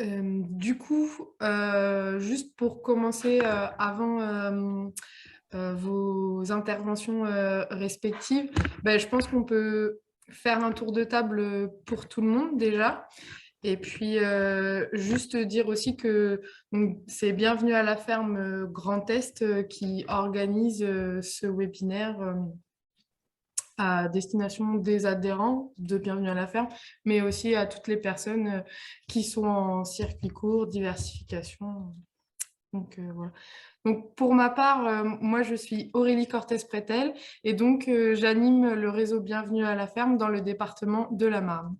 Du coup, juste pour commencer, avant, vos interventions, respectives, je pense qu'on peut faire un tour de table, pour tout le monde déjà et puis, juste dire aussi que donc c'est Bienvenue à la ferme, Grand Est, qui organise, ce webinaire, à destination des adhérents de Bienvenue à la ferme, mais aussi à toutes les personnes qui sont en circuit court, diversification. Donc, voilà. Donc, pour ma part, moi, je suis Aurélie Cortès-Prétel et donc j'anime le réseau Bienvenue à la ferme dans le département de la Marne.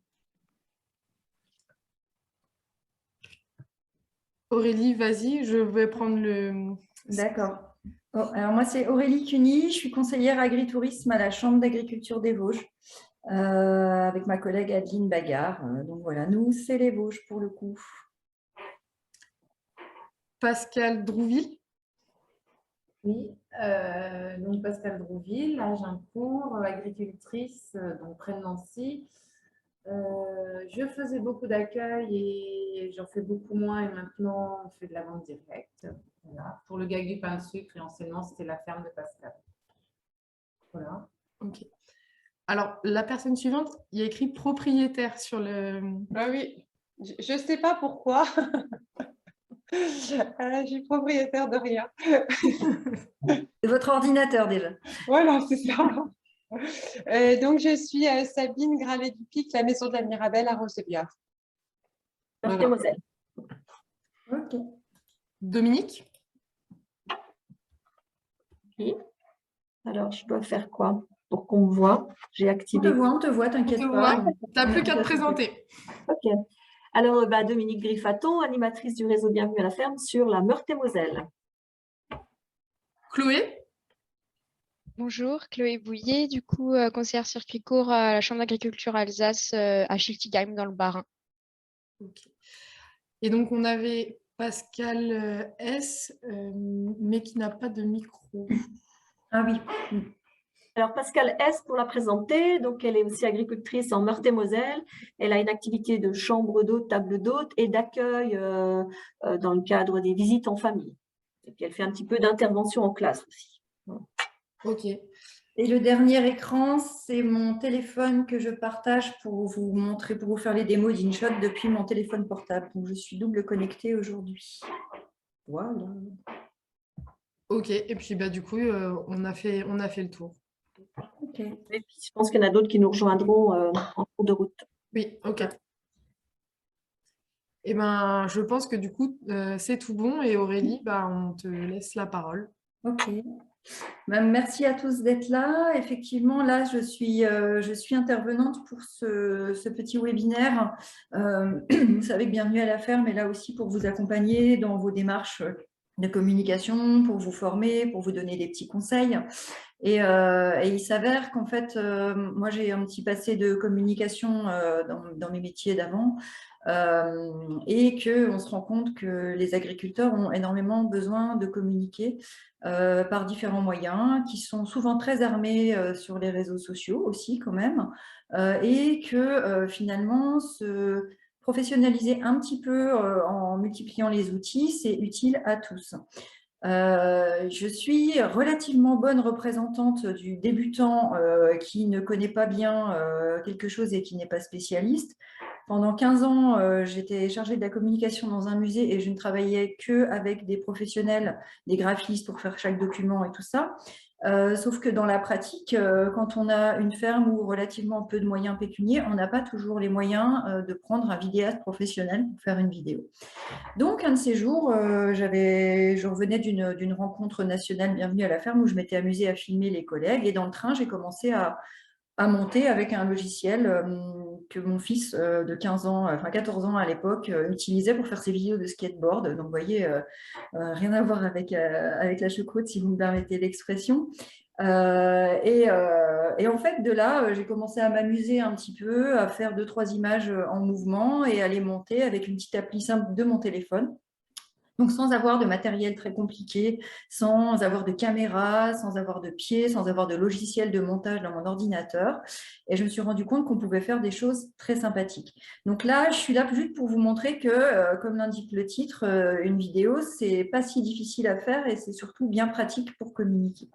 Aurélie, vas-y, je vais prendre le... D'accord. Bon, alors moi, c'est Aurélie Cuny, je suis conseillère agritourisme à la Chambre d'agriculture des Vosges, avec ma collègue Adeline Bagard. Donc voilà, nous, c'est les Vosges pour le coup. Pascal Drouville. Oui, donc Pascal Drouville, Agincourt, agricultrice, donc près de Nancy. Je faisais beaucoup d'accueil et j'en fais beaucoup moins et maintenant on fait de la vente directe. Voilà. Pour le gag du pain de sucre et anciennement c'était la ferme de Pascal. Voilà. Ok. Alors, la personne suivante, il y a écrit propriétaire sur le... Ah oui, je ne sais pas pourquoi. Je suis propriétaire de rien. C'est votre ordinateur déjà. Voilà, c'est ça. Donc, je suis Sabine Gralet-Dupic, la maison de la Mirabelle à Rosebière. Meurthe-et-Moselle. Ok. Dominique. Ok. Alors, je dois faire quoi pour qu'on me voit? J'ai activé. On te voit, t'inquiète pas. Tu n'as plus qu'à te présenter. Ok. Alors, Dominique Griffaton, animatrice du réseau Bienvenue à la ferme sur la Meurthe-et-Moselle. Chloé. Bonjour, Chloé Bouillet, du coup, conseillère circuit court à la Chambre d'agriculture Alsace à Schiltigheim dans le Bas-Rhin. Okay. Et donc, on avait Pascal S, mais qui n'a pas de micro. Ah oui. Alors, Pascal S, pour la présenter, donc elle est aussi agricultrice en Meurthe-et-Moselle. Elle a une activité de chambre d'hôte, table d'hôte et d'accueil dans le cadre des visites en famille. Et puis, elle fait un petit peu d'intervention en classe aussi. Ok. Et le dernier écran, c'est mon téléphone que je partage pour vous montrer, pour vous faire les démos d'InShot depuis mon téléphone portable. Donc, je suis double connectée aujourd'hui. Voilà. Ok. Et puis, du coup, on a fait le tour. Ok. Et puis, je pense qu'il y en a d'autres qui nous rejoindront en cours de route. Oui, ok. Et je pense que du coup, c'est tout bon. Et Aurélie, on te laisse la parole. Ok. Merci à tous d'être là. Effectivement, là, je suis intervenante pour ce petit webinaire. Vous savez que Bienvenue à la ferme est là aussi pour vous accompagner dans vos démarches de communication, pour vous former, pour vous donner des petits conseils. Et il s'avère qu'en fait, moi, j'ai un petit passé de communication dans mes métiers d'avant. Et qu'on se rend compte que les agriculteurs ont énormément besoin de communiquer par différents moyens, qui sont souvent très armés sur les réseaux sociaux aussi quand même, et que finalement, se professionnaliser un petit peu en multipliant les outils, c'est utile à tous. Je suis relativement bonne représentante du débutant qui ne connaît pas bien quelque chose et qui n'est pas spécialiste. Pendant 15 ans, j'étais chargée de la communication dans un musée et je ne travaillais qu'avec des professionnels, des graphistes pour faire chaque document et tout ça. Sauf que dans la pratique, quand on a une ferme ou relativement peu de moyens pécuniaires, on n'a pas toujours les moyens de prendre un vidéaste professionnel pour faire une vidéo. Donc, un de ces jours, je revenais d'une rencontre nationale Bienvenue à la ferme où je m'étais amusée à filmer les collègues. Et dans le train, j'ai commencé à monter avec un logiciel que mon fils de 15 ans, enfin 14 ans à l'époque, utilisait pour faire ses vidéos de skateboard. Donc, vous voyez, rien à voir avec la choucroute, si vous me permettez l'expression. Et en fait, de là, j'ai commencé à m'amuser un petit peu, à faire 2-3 images en mouvement et à les monter avec une petite appli simple de mon téléphone. Donc, sans avoir de matériel très compliqué, sans avoir de caméra, sans avoir de pieds, sans avoir de logiciel de montage dans mon ordinateur. Et je me suis rendu compte qu'on pouvait faire des choses très sympathiques. Donc là, je suis là juste pour vous montrer que, comme l'indique le titre, une vidéo, c'est pas si difficile à faire et c'est surtout bien pratique pour communiquer.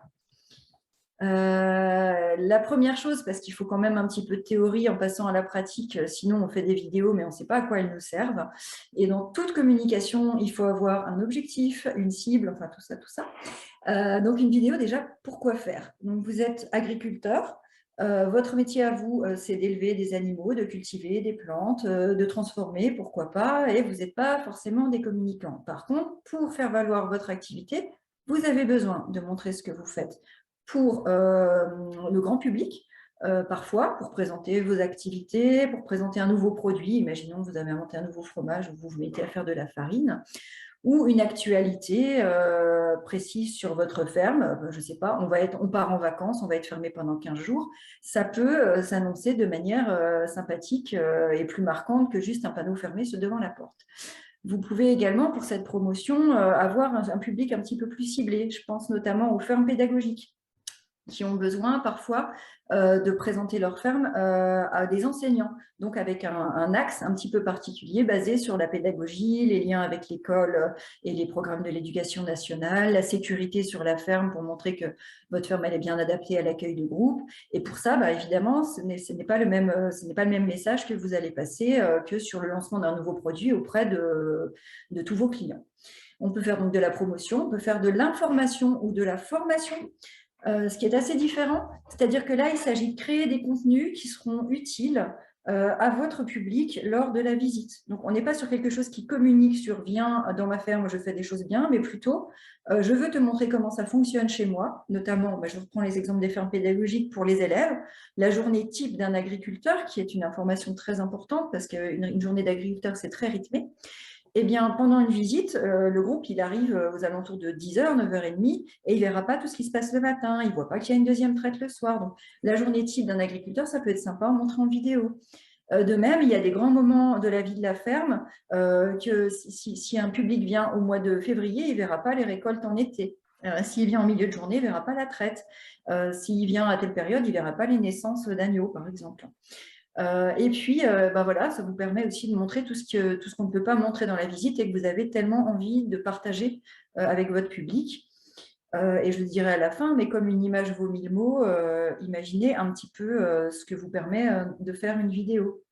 La première chose, parce qu'il faut quand même un petit peu de théorie en passant à la pratique, sinon on fait des vidéos mais on ne sait pas à quoi elles nous servent. Et dans toute communication, il faut avoir un objectif, une cible, enfin tout ça, tout ça. Donc une vidéo déjà, pourquoi faire? Donc vous êtes agriculteur, votre métier à vous, c'est d'élever des animaux, de cultiver des plantes, de transformer, pourquoi pas, et vous n'êtes pas forcément des communicants. Par contre, pour faire valoir votre activité, vous avez besoin de montrer ce que vous faites pour le grand public, parfois, pour présenter vos activités, pour présenter un nouveau produit. Imaginons que vous avez inventé un nouveau fromage, vous vous mettez à faire de la farine, ou une actualité précise sur votre ferme. Je ne sais pas, on part en vacances, on va être fermé pendant 15 jours. Ça peut s'annoncer de manière sympathique et plus marquante que juste un panneau fermé devant la porte. Vous pouvez également, pour cette promotion, avoir un public un petit peu plus ciblé. Je pense notamment aux fermes pédagogiques, qui ont besoin parfois de présenter leur ferme à des enseignants, donc avec un axe un petit peu particulier basé sur la pédagogie, les liens avec l'école et les programmes de l'éducation nationale, la sécurité sur la ferme pour montrer que votre ferme elle est bien adaptée à l'accueil de groupe. Et pour ça, évidemment, ce n'est pas le même message que vous allez passer que sur le lancement d'un nouveau produit auprès de tous vos clients. On peut faire donc de la promotion, on peut faire de l'information ou de la formation. Ce qui est assez différent, c'est-à-dire que là, il s'agit de créer des contenus qui seront utiles à votre public lors de la visite. Donc, on n'est pas sur quelque chose qui communique sur « viens dans ma ferme, je fais des choses bien », mais plutôt « je veux te montrer comment ça fonctionne chez moi », notamment, je reprends les exemples des fermes pédagogiques pour les élèves, la journée type d'un agriculteur, qui est une information très importante parce qu'une journée d'agriculteur, c'est très rythmé. Eh bien, pendant une visite, le groupe, il arrive aux alentours de 10h, 9h30, et il ne verra pas tout ce qui se passe le matin, il ne voit pas qu'il y a une deuxième traite le soir. Donc, la journée type d'un agriculteur, ça peut être sympa à montrer en vidéo. De même, il y a des grands moments de la vie de la ferme que si un public vient au mois de février, il ne verra pas les récoltes en été. S'il vient en milieu de journée, il ne verra pas la traite. S'il vient à telle période, il ne verra pas les naissances d'agneaux, par exemple. Et puis, voilà, ça vous permet aussi de montrer tout ce qu'on ne peut pas montrer dans la visite et que vous avez tellement envie de partager avec votre public. Et je le dirai à la fin, mais comme une image vaut 1000 mots, imaginez un petit peu ce que vous permet de faire une vidéo.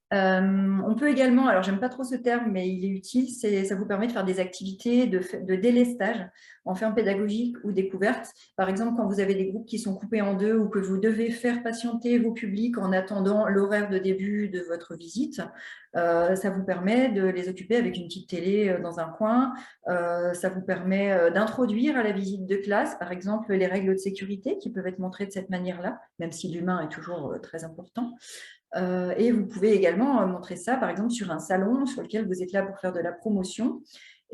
On peut également, alors j'aime pas trop ce terme, mais il est utile, ça vous permet de faire des activités de délestage en ferme pédagogique ou découverte. Par exemple, quand vous avez des groupes qui sont coupés en deux ou que vous devez faire patienter vos publics en attendant l'horaire de début de votre visite, ça vous permet de les occuper avec une petite télé dans un coin. Ça vous permet d'introduire à la visite de classe, par exemple, les règles de sécurité qui peuvent être montrées de cette manière-là, même si l'humain est toujours très important. Et vous pouvez également montrer ça, par exemple, sur un salon sur lequel vous êtes là pour faire de la promotion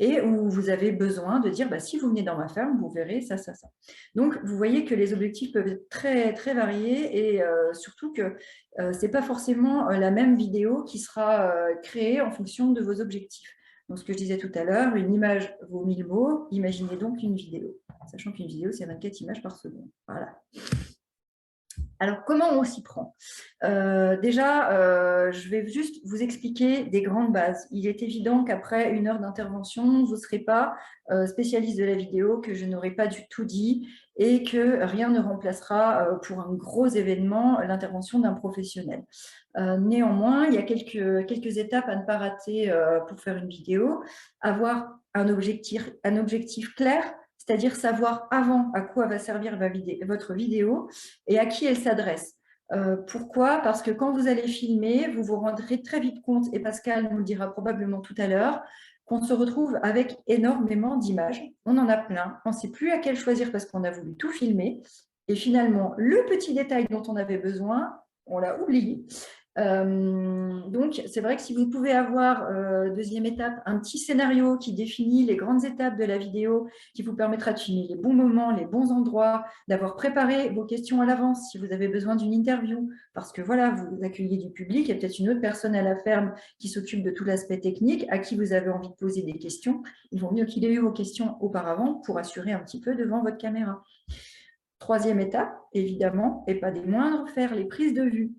et où vous avez besoin de dire si vous venez dans ma ferme, vous verrez ça, ça, ça. Donc, vous voyez que les objectifs peuvent être très, très variés et surtout que ce n'est pas forcément la même vidéo qui sera créée en fonction de vos objectifs. Donc, ce que je disais tout à l'heure, une image vaut 1000 mots, imaginez donc une vidéo, sachant qu'une vidéo, c'est 24 images par seconde. Voilà. Alors, comment on s'y prend? Déjà, je vais juste vous expliquer des grandes bases. Il est évident qu'après une heure d'intervention, vous ne serez pas spécialiste de la vidéo, que je n'aurai pas du tout dit et que rien ne remplacera pour un gros événement l'intervention d'un professionnel. Néanmoins, il y a quelques étapes à ne pas rater pour faire une vidéo. Avoir un objectif clair, c'est-à-dire savoir avant à quoi va servir votre vidéo et à qui elle s'adresse. Pourquoi? Parce que quand vous allez filmer, vous vous rendrez très vite compte, et Pascal nous le dira probablement tout à l'heure, qu'on se retrouve avec énormément d'images. On en a plein, on ne sait plus à quelle choisir parce qu'on a voulu tout filmer. Et finalement, le petit détail dont on avait besoin, on l'a oublié. Donc, c'est vrai que si vous pouvez avoir, deuxième étape, un petit scénario qui définit les grandes étapes de la vidéo, qui vous permettra de filmer les bons moments, les bons endroits, d'avoir préparé vos questions à l'avance si vous avez besoin d'une interview, parce que voilà, vous accueillez du public, il y a peut-être une autre personne à la ferme qui s'occupe de tout l'aspect technique, à qui vous avez envie de poser des questions. Il vaut mieux qu'il ait eu vos questions auparavant pour assurer un petit peu devant votre caméra. Troisième étape, évidemment, et pas des moindres, faire les prises de vue.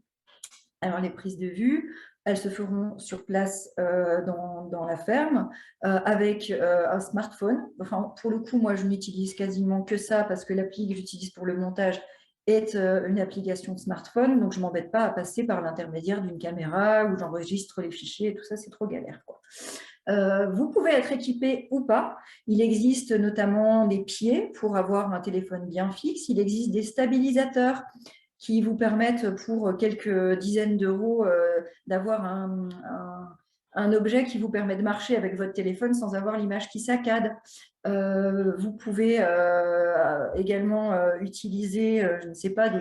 Alors, les prises de vue, elles se feront sur place dans la ferme avec un smartphone. Enfin, pour le coup, moi, je n'utilise quasiment que ça parce que l'appli que j'utilise pour le montage est une application de smartphone. Donc, je ne m'embête pas à passer par l'intermédiaire d'une caméra où j'enregistre les fichiers et tout ça, c'est trop galère, quoi. Vous pouvez être équipé ou pas. Il existe notamment des pieds pour avoir un téléphone bien fixe. Il existe des stabilisateurs qui vous permettent pour quelques dizaines d'euros d'avoir un objet qui vous permet de marcher avec votre téléphone sans avoir l'image qui saccade. Vous pouvez également utiliser, je ne sais pas,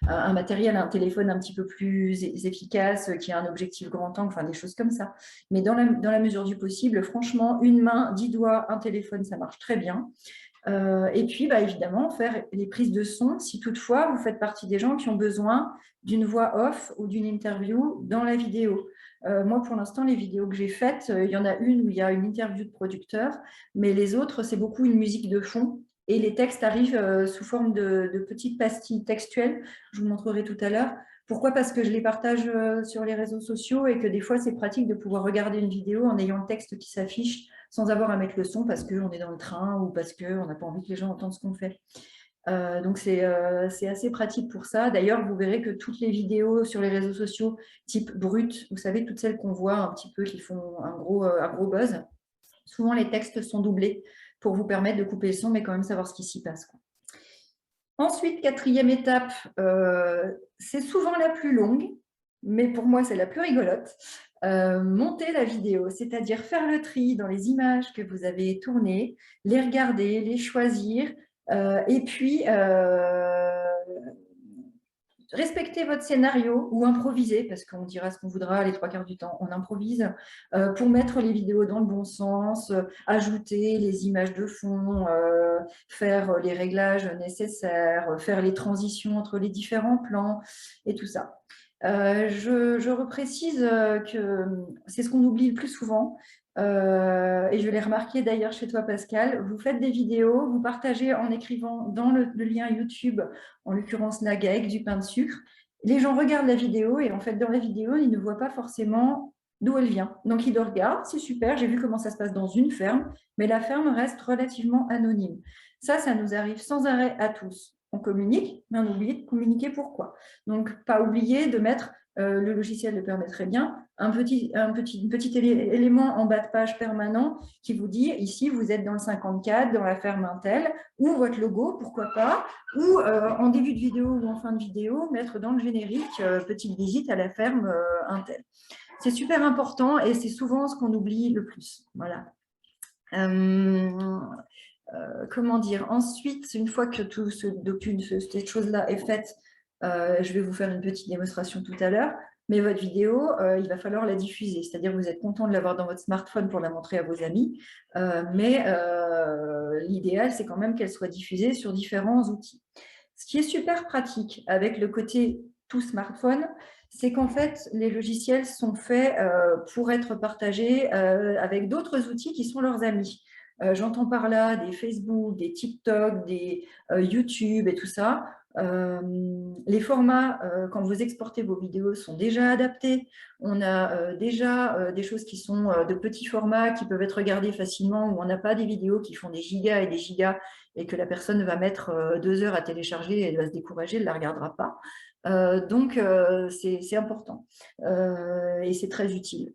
un matériel, un téléphone un petit peu plus efficace, qui a un objectif grand angle, enfin des choses comme ça. Mais dans la mesure du possible, franchement, une main, 10 doigts, un téléphone, ça marche très bien. Et puis, évidemment, faire les prises de son si toutefois vous faites partie des gens qui ont besoin d'une voix off ou d'une interview dans la vidéo. Moi, pour l'instant, les vidéos que j'ai faites, il y en a une où il y a une interview de producteur, mais les autres, c'est beaucoup une musique de fond. Et les textes arrivent sous forme de petites pastilles textuelles. Je vous montrerai tout à l'heure. Pourquoi? Parce que je les partage sur les réseaux sociaux et que des fois, c'est pratique de pouvoir regarder une vidéo en ayant le texte qui s'affiche sans avoir à mettre le son parce qu'on est dans le train ou parce qu'on n'a pas envie que les gens entendent ce qu'on fait. Donc, c'est assez pratique pour ça. D'ailleurs, vous verrez que toutes les vidéos sur les réseaux sociaux type brut, vous savez, toutes celles qu'on voit un petit peu qui font un gros buzz, souvent les textes sont doublés pour vous permettre de couper le son, mais quand même savoir ce qui s'y passe, quoi. Ensuite, quatrième étape, c'est souvent la plus longue, mais pour moi, c'est la plus rigolote. Monter la vidéo, c'est-à-dire faire le tri dans les images que vous avez tournées, les regarder, les choisir, et puis respecter votre scénario ou improviser, parce qu'on dira ce qu'on voudra les 3/4 du temps, on improvise, pour mettre les vidéos dans le bon sens, ajouter les images de fond, faire les réglages nécessaires, faire les transitions entre les différents plans et tout ça. Je reprécise que c'est ce qu'on oublie le plus souvent, et je l'ai remarqué d'ailleurs chez toi, Pascal. Vous faites des vidéos, vous partagez en écrivant dans le lien YouTube, en l'occurrence Naga avec du pain de sucre. Les gens regardent la vidéo et en fait, dans la vidéo, ils ne voient pas forcément d'où elle vient. Donc, ils le regardent, c'est super, j'ai vu comment ça se passe dans une ferme, mais la ferme reste relativement anonyme. Ça nous arrive sans arrêt à tous. On communique, mais on oublie de communiquer pourquoi. Donc, pas oublier de mettre, le logiciel le permet très bien, un petit élément en bas de page permanent qui vous dit, ici, vous êtes dans le 54, dans la ferme Intel, ou votre logo, pourquoi pas, ou en début de vidéo ou en fin de vidéo, mettre dans le générique, petite visite à la ferme Intel. C'est super important et c'est souvent ce qu'on oublie le plus. Voilà. Comment dire, ensuite, une fois que cette chose-là est faite, je vais vous faire une petite démonstration tout à l'heure, mais votre vidéo, il va falloir la diffuser, c'est-à-dire vous êtes content de l'avoir dans votre smartphone pour la montrer à vos amis, mais l'idéal, c'est quand même qu'elle soit diffusée sur différents outils. Ce qui est super pratique avec le côté tout smartphone, c'est qu'en fait, les logiciels sont faits pour être partagés avec d'autres outils qui sont leurs amis. J'entends par là des Facebook, des TikTok, des YouTube et tout ça. Les formats, quand vous exportez vos vidéos, sont déjà adaptés. On a déjà des choses qui sont de petits formats qui peuvent être regardés facilement, où on n'a pas des vidéos qui font des gigas et des gigas et que la personne va mettre 2 heures à télécharger et elle va se décourager, elle ne la regardera pas. Donc, c'est important et c'est très utile.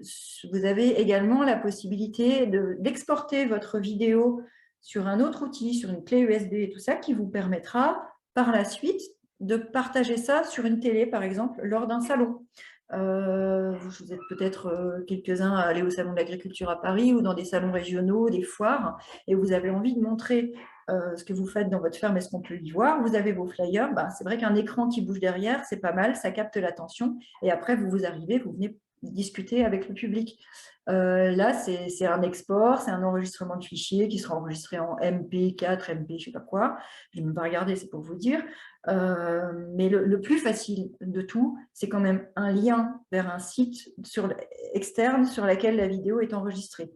Vous avez également la possibilité d'exporter votre vidéo sur un autre outil, sur une clé USB et tout ça, qui vous permettra par la suite de partager ça sur une télé, par exemple, lors d'un salon. Vous êtes peut-être quelques-uns à aller au Salon de l'Agriculture à Paris ou dans des salons régionaux, des foires, et vous avez envie de montrer ce que vous faites dans votre ferme et ce qu'on peut y voir. Vous avez vos flyers. C'est vrai qu'un écran qui bouge derrière, c'est pas mal, ça capte l'attention. Et après, vous arrivez, vous venez discuter avec le public. Là, c'est un export, c'est un enregistrement de fichier qui sera enregistré en MP4, MP, je ne sais pas quoi. Je ne vais même pas regarder, c'est pour vous dire. Mais le plus facile de tout, c'est quand même un lien vers un site externe sur lequel la vidéo est enregistrée.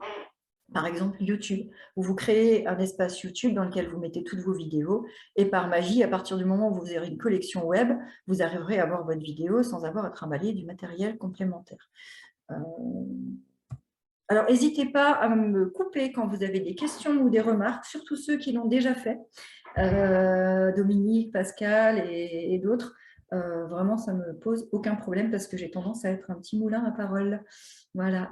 Par exemple, YouTube. Vous créez un espace YouTube dans lequel vous mettez toutes vos vidéos et par magie, à partir du moment où vous aurez une collection web, vous arriverez à voir votre vidéo sans avoir à trimballer du matériel complémentaire. Alors, n'hésitez pas à me couper quand vous avez des questions ou des remarques, surtout ceux qui l'ont déjà fait. Dominique, Pascal et d'autres. Vraiment, ça ne me pose aucun problème parce que j'ai tendance à être un petit moulin à parole. Voilà.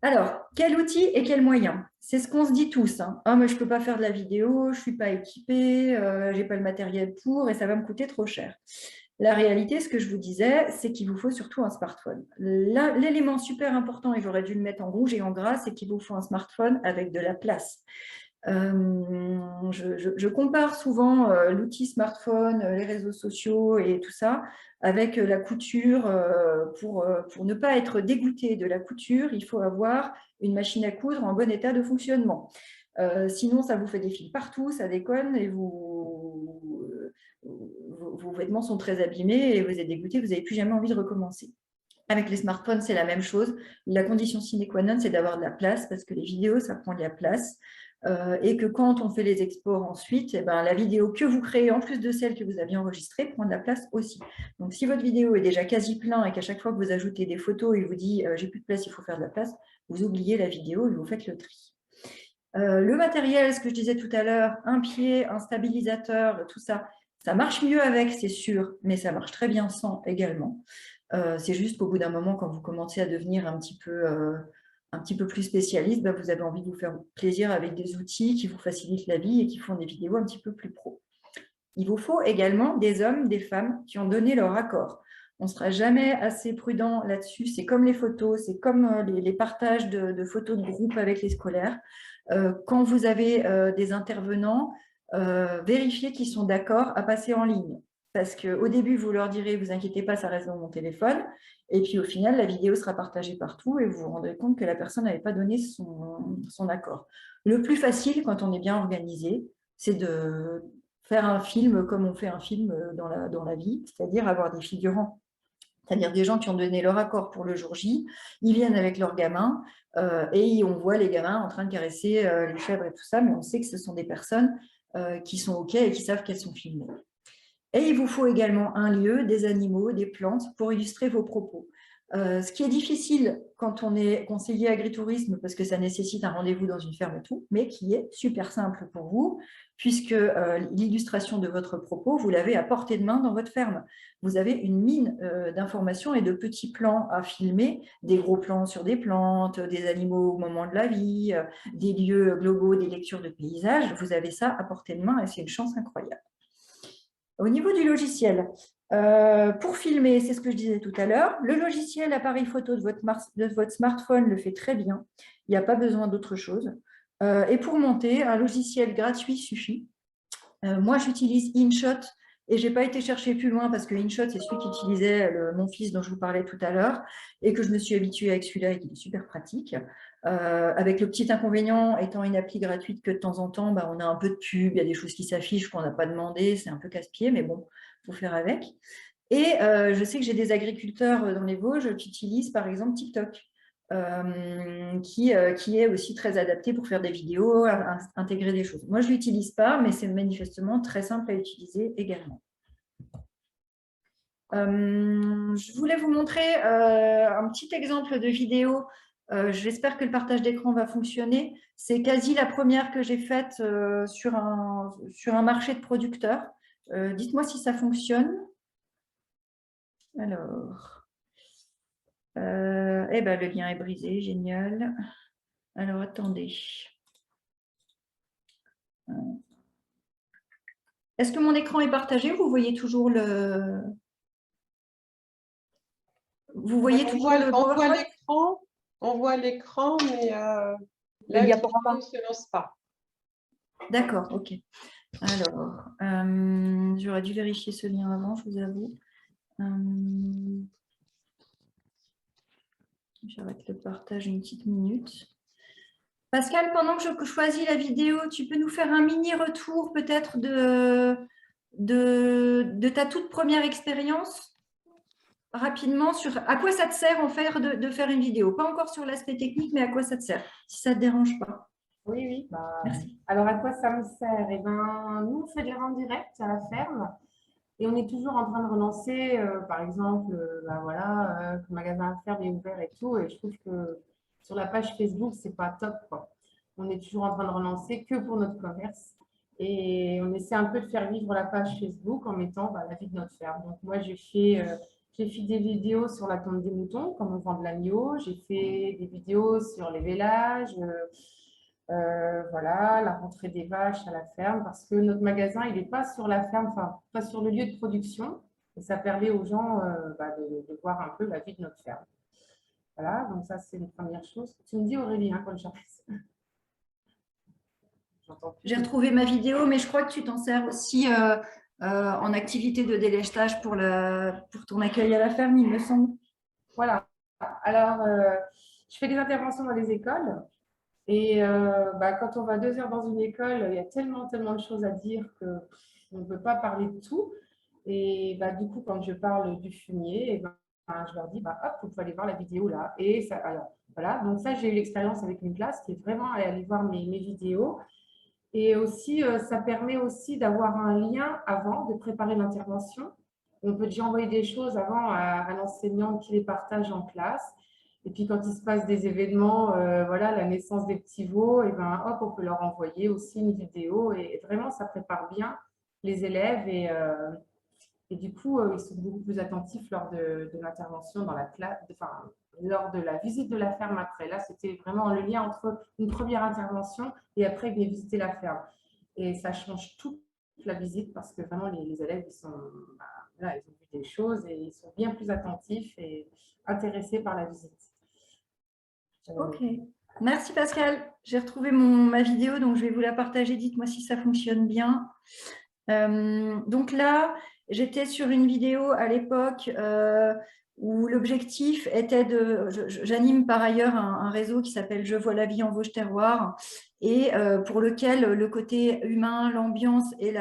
Alors, quel outil et quel moyen? C'est ce qu'on se dit tous. Hein. Ah, mais je ne peux pas faire de la vidéo, je ne suis pas équipée, je n'ai pas le matériel pour et ça va me coûter trop cher. La réalité, ce que je vous disais, c'est qu'il vous faut surtout un smartphone. L'élément super important, et j'aurais dû le mettre en rouge et en gras, c'est qu'il vous faut un smartphone avec de la place. Je compare souvent l'outil smartphone, les réseaux sociaux et tout ça avec la couture. Pour ne pas être dégoûté de la couture, il faut avoir une machine à coudre en bon état de fonctionnement. Sinon, ça vous fait des fils partout, ça déconne et vos vêtements sont très abîmés et vous êtes dégoûté, vous n'avez plus jamais envie de recommencer. Avec les smartphones, c'est la même chose. La condition sine qua non, c'est d'avoir de la place parce que les vidéos, ça prend de la place. Et que quand on fait les exports ensuite, la vidéo que vous créez, en plus de celle que vous aviez enregistrée, prend de la place aussi. Donc, si votre vidéo est déjà quasi plein et qu'à chaque fois que vous ajoutez des photos, il vous dit « j'ai plus de place, il faut faire de la place », vous oubliez la vidéo et vous faites le tri. Le matériel, ce que je disais tout à l'heure, un pied, un stabilisateur, tout ça, ça marche mieux avec, c'est sûr, mais ça marche très bien sans également. C'est juste qu'au bout d'un moment, quand vous commencez à devenir un petit peu plus spécialiste, vous avez envie de vous faire plaisir avec des outils qui vous facilitent la vie et qui font des vidéos un petit peu plus pro. Il vous faut également des hommes, des femmes qui ont donné leur accord. On ne sera jamais assez prudent là-dessus. C'est comme les photos, c'est comme les partages de photos de groupe avec les scolaires. Quand vous avez des intervenants, vérifiez qu'ils sont d'accord à passer en ligne. Parce qu'au début, vous leur direz, vous inquiétez pas, ça reste dans mon téléphone. Et puis au final, la vidéo sera partagée partout et vous vous rendrez compte que la personne n'avait pas donné son accord. Le plus facile, quand on est bien organisé, c'est de faire un film comme on fait un film dans la vie, c'est-à-dire avoir des figurants, c'est-à-dire des gens qui ont donné leur accord pour le jour J, ils viennent avec leurs gamins et on voit les gamins en train de caresser les chèvres et tout ça, mais on sait que ce sont des personnes qui sont OK et qui savent qu'elles sont filmées. Et il vous faut également un lieu, des animaux, des plantes pour illustrer vos propos. Ce qui est difficile quand on est conseiller agritourisme, parce que ça nécessite un rendez-vous dans une ferme et tout, mais qui est super simple pour vous, puisque l'illustration de votre propos, vous l'avez à portée de main dans votre ferme. Vous avez une mine d'informations et de petits plans à filmer, des gros plans sur des plantes, des animaux au moment de la vie, des lieux globaux, des lectures de paysages. Vous avez ça à portée de main et c'est une chance incroyable. Au niveau du logiciel, pour filmer, c'est ce que je disais tout à l'heure, le logiciel appareil photo de votre smartphone le fait très bien. Il n'y a pas besoin d'autre chose. Et pour monter, un logiciel gratuit suffit. Moi, j'utilise InShot et je n'ai pas été chercher plus loin parce que InShot, c'est celui qu'utilisait mon fils dont je vous parlais tout à l'heure et que je me suis habituée avec celui-là et qui est super pratique. Avec le petit inconvénient, étant une appli gratuite que de temps en temps, on a un peu de pub, il y a des choses qui s'affichent qu'on n'a pas demandé, c'est un peu casse-pied, mais bon, il faut faire avec. Et je sais que j'ai des agriculteurs dans les Vosges qui utilisent par exemple TikTok, qui est aussi très adapté pour faire des vidéos, intégrer des choses. Moi, je ne l'utilise pas, mais c'est manifestement très simple à utiliser également. Je voulais vous montrer un petit exemple de vidéo. J'espère que le partage d'écran va fonctionner. C'est quasi la première que j'ai faite sur un marché de producteurs. Dites-moi si ça fonctionne. Alors, le lien est brisé, génial. Alors, attendez. Est-ce que mon écran est partagé? Vous voyez toujours le... Vous voyez toujours le PowerPoint? On voit l'écran, mais Le la diaporama. vidéo ne se lance pas. D'accord, ok. Alors, j'aurais dû vérifier ce lien avant, je vous avoue. J'arrête le partage une petite minute. Pascal, pendant que je choisis la vidéo, tu peux nous faire un mini retour peut-être de ta toute première expérience rapidement sur à quoi ça te sert en fait de faire une vidéo. Pas encore sur l'aspect technique, mais à quoi ça te sert, si ça ne te dérange pas. Oui, oui. Bah, Merci. alors, à quoi ça me sert? Eh ben, nous, on fait des ventes directes à la ferme et on est toujours en train de relancer, par exemple, bah, voilà, que le magasin à ferme est ouvert et tout. Et je trouve que sur la page Facebook, c'est pas top, quoi. On est toujours en train de relancer que pour notre commerce. Et on essaie un peu de faire vivre la page Facebook en mettant bah, la vie de notre ferme. Donc, moi, j'ai fait des vidéos sur la tonte des moutons, comme on vend de l'agneau. J'ai fait des vidéos sur les vélages. Voilà, la rentrée des vaches à la ferme, parce que notre magasin, il n'est pas sur la ferme, enfin, pas sur le lieu de production, et ça permet aux gens bah, de voir un peu la vie de notre ferme. Voilà, donc ça, c'est une première chose. Tu me dis, Aurélie, hein, quand j'arrête. J'ai retrouvé ma vidéo, mais je crois que tu t'en sers aussi en activité de délestage pour ton accueil à la ferme, il me semble. Voilà. Alors, je fais des interventions dans les écoles. Et bah, quand on va 2 heures dans une école, il y a tellement, tellement de choses à dire qu'on ne peut pas parler de tout. Et bah, du coup, quand je parle du fumier, eh ben, je leur dis, bah, hop, vous pouvez aller voir la vidéo là. Et ça, alors, voilà, donc ça, j'ai eu l'expérience avec une classe qui est vraiment allée aller voir mes vidéos. Et aussi, ça permet aussi d'avoir un lien avant de préparer l'intervention. On peut déjà envoyer des choses avant à l'enseignante qui les partage en classe. Et puis, quand il se passe des événements, voilà, la naissance des petits veaux, et ben, hop, on peut leur envoyer aussi une vidéo. Et vraiment, ça prépare bien les élèves. Et du coup, ils sont beaucoup plus attentifs lors de l'intervention dans la classe, enfin, lors de la visite de la ferme après. Là, c'était vraiment le lien entre une première intervention et après venir visiter la ferme. Et ça change toute la visite parce que vraiment, les élèves, ils sont, bah, là, ils ont vu des choses et ils sont bien plus attentifs et intéressés par la visite. Ok. Merci Pascal. J'ai retrouvé ma vidéo, donc je vais vous la partager. Dites-moi si ça fonctionne bien. Donc là, j'étais sur une vidéo à l'époque où l'objectif était j'anime par ailleurs un réseau qui s'appelle Je vois la vie en Vosges Terroir et pour lequel le côté humain, l'ambiance et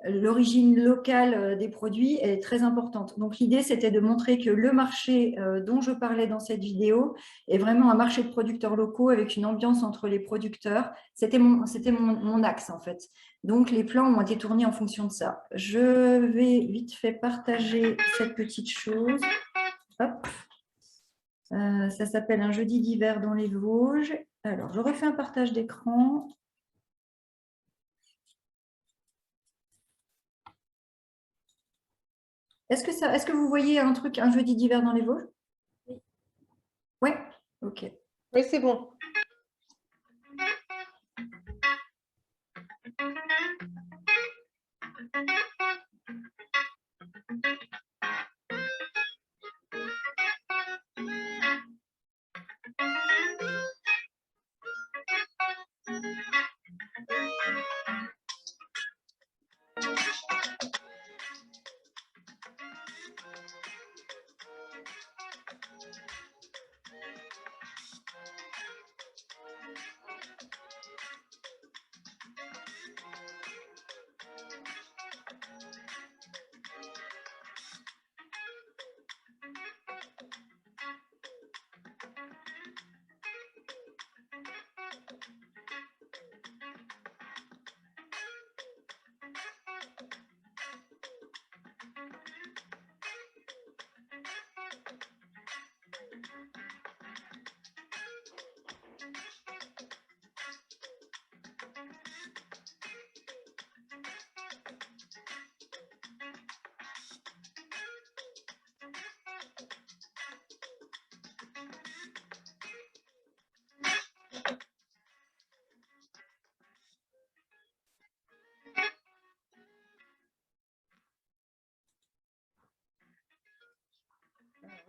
l'origine locale des produits est très importante. Donc l'idée, c'était de montrer que le marché dont je parlais dans cette vidéo est vraiment un marché de producteurs locaux avec une ambiance entre les producteurs. C'était mon axe en fait. Donc, les plans ont été tournés en fonction de ça. Je vais vite fait partager cette petite chose. Hop. Ça s'appelle un jeudi d'hiver dans les Vosges. Alors, je refais un partage d'écran. Est-ce que vous voyez un jeudi d'hiver dans les Vosges? Oui. Ok. Oui, c'est bon.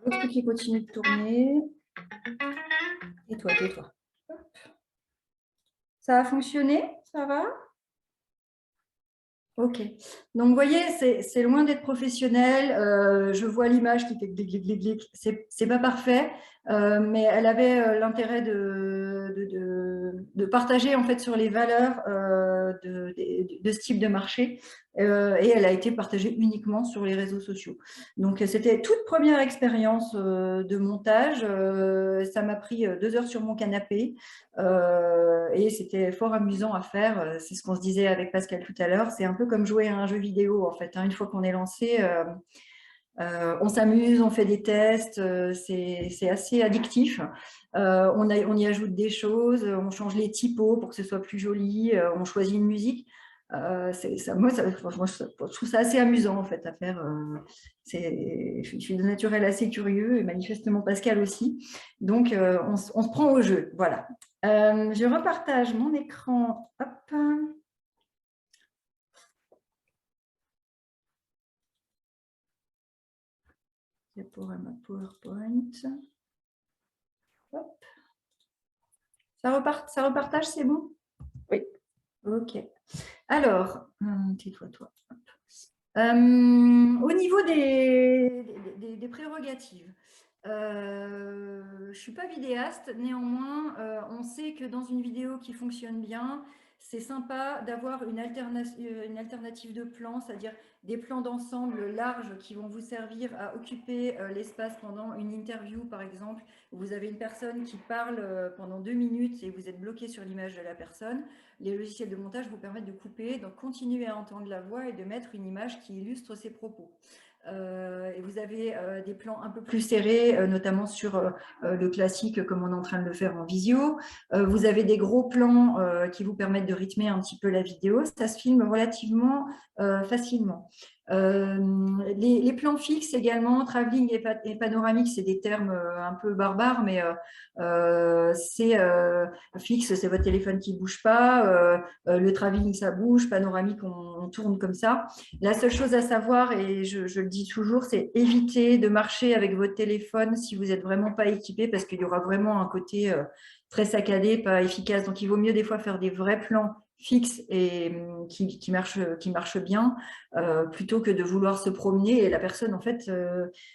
L'autre qui continue de tourner. Tais-toi, tais-toi. Hop. Ça a fonctionné? Ça va? Ok. Donc, vous voyez, c'est loin d'être professionnel. Je vois l'image qui fait clic, clic, clic, clic. C'est pas parfait, mais elle avait l'intérêt de partager en fait sur les valeurs de ce type de marché. Et elle a été partagée uniquement sur les réseaux sociaux. Donc, c'était toute première expérience de montage. Ça m'a pris 2 heures sur mon canapé. Et c'était fort amusant à faire. C'est ce qu'on se disait avec Pascal tout à l'heure. C'est un peu comme jouer à un jeu vidéo, en fait. Une fois qu'on est lancé, on s'amuse, on fait des tests. C'est assez addictif. On y ajoute des choses, on change les typos pour que ce soit plus joli, on choisit une musique. Moi, franchement, je trouve ça assez amusant en fait à faire. Je suis de naturel assez curieux et manifestement Pascal aussi. Donc, on se prend au jeu. Voilà. Je repartage mon écran. Hop. C'est pour ma PowerPoint. Hop. Ça repartage, c'est bon? Oui. Ok. Alors, tais-toi, toi. Au niveau des prérogatives, je ne suis pas vidéaste, néanmoins, on sait que dans une vidéo qui fonctionne bien, c'est sympa d'avoir une alternative de plan, c'est-à-dire des plans d'ensemble larges qui vont vous servir à occuper l'espace pendant une interview, par exemple. Vous avez une personne qui parle pendant 2 minutes et vous êtes bloqué sur l'image de la personne. Les logiciels de montage vous permettent de couper, donc continuer à entendre la voix et de mettre une image qui illustre ses propos. Et vous avez des plans un peu plus serrés, notamment sur le classique comme on est en train de le faire en visio. Vous avez des gros plans qui vous permettent de rythmer un petit peu la vidéo. Ça se filme relativement facilement. Les plans fixes également, travelling et panoramique, c'est des termes un peu barbares, mais c'est fixe, c'est votre téléphone qui ne bouge pas, le travelling ça bouge, panoramique on tourne comme ça. La seule chose à savoir, et je le dis toujours, c'est éviter de marcher avec votre téléphone si vous n'êtes vraiment pas équipé, parce qu'il y aura vraiment un côté très saccadé, pas efficace. Donc il vaut mieux des fois faire des vrais plans fixes et qui marchent bien, plutôt que de vouloir se promener. Et la personne, en fait,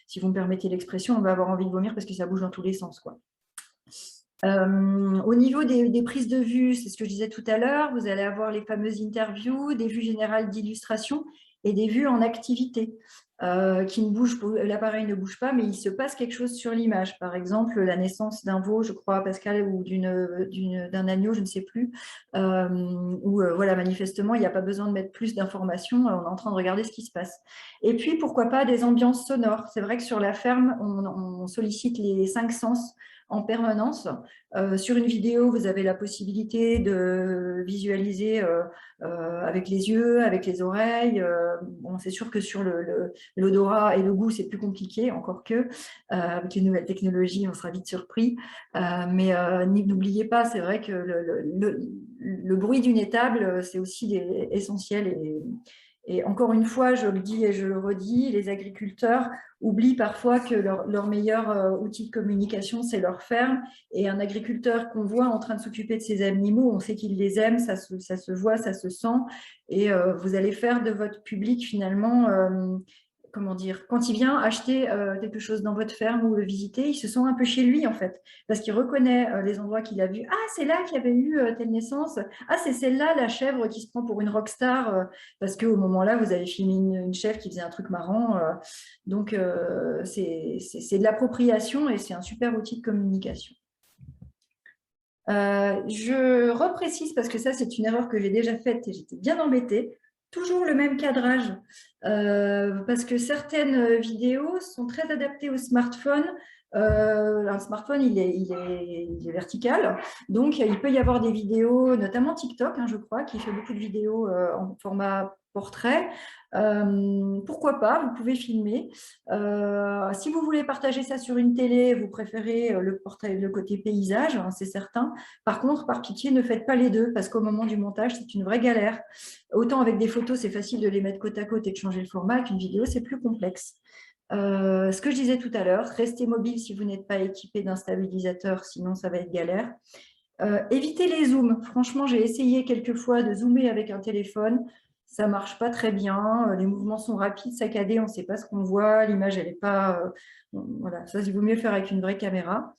si vous me permettez l'expression, on va avoir envie de vomir parce que ça bouge dans tous les sens, quoi. Au niveau des prises de vue, c'est ce que je disais tout à l'heure, vous allez avoir les fameuses interviews, des vues générales d'illustration et des vues en activité qui ne bougent, l'appareil ne bouge pas, mais il se passe quelque chose sur l'image. Par exemple, la naissance d'un veau, je crois, Pascal, ou d'un agneau, je ne sais plus, où voilà, manifestement, il n'y a pas besoin de mettre plus d'informations, on est en train de regarder ce qui se passe. Et puis, pourquoi pas des ambiances sonores. C'est vrai que sur la ferme, on sollicite les 5 sens en permanence. Sur une vidéo, vous avez la possibilité de visualiser avec les yeux, avec les oreilles. Bon, c'est sûr que sur l'odorat et le goût, c'est plus compliqué, encore que avec les nouvelles technologies, on sera vite surpris. Mais n'oubliez pas, c'est vrai que le bruit d'une étable, c'est aussi essentiel. Et encore une fois, je le dis et je le redis, les agriculteurs oublient parfois que leur meilleur outil de communication, c'est leur ferme. Et un agriculteur qu'on voit en train de s'occuper de ses animaux, on sait qu'il les aime, ça se voit, ça se sent. Et vous allez faire de votre public finalement, comment dire, quand il vient acheter quelque chose dans votre ferme ou le visiter, il se sent un peu chez lui en fait, parce qu'il reconnaît les endroits qu'il a vus. Ah, c'est là qu'il y avait eu telle naissance. Ah, c'est celle-là, la chèvre qui se prend pour une rockstar, parce qu'au moment-là, vous avez filmé une chèvre qui faisait un truc marrant. Donc, c'est de l'appropriation et c'est un super outil de communication. Je reprécise, parce que ça, c'est une erreur que j'ai déjà faite et j'étais bien embêtée. Toujours le même cadrage, parce que certaines vidéos sont très adaptées au smartphone. Un smartphone, il est vertical, donc il peut y avoir des vidéos, notamment TikTok, je crois, qui fait beaucoup de vidéos en format portrait. Pourquoi pas, vous pouvez filmer. Si vous voulez partager ça sur une télé, vous préférez le côté paysage, c'est certain. Par contre, par pitié, ne faites pas les deux, parce qu'au moment du montage, c'est une vraie galère. Autant avec des photos, c'est facile de les mettre côte à côte et de changer le format, qu'une vidéo, c'est plus complexe. Ce que je disais tout à l'heure, restez mobile si vous n'êtes pas équipé d'un stabilisateur, sinon ça va être galère. Évitez les zooms. Franchement, j'ai essayé quelques fois de zoomer avec un téléphone. Ça ne marche pas très bien. Les mouvements sont rapides, saccadés, on ne sait pas ce qu'on voit. L'image, elle n'est pas… voilà, ça, il vaut mieux le faire avec une vraie caméra.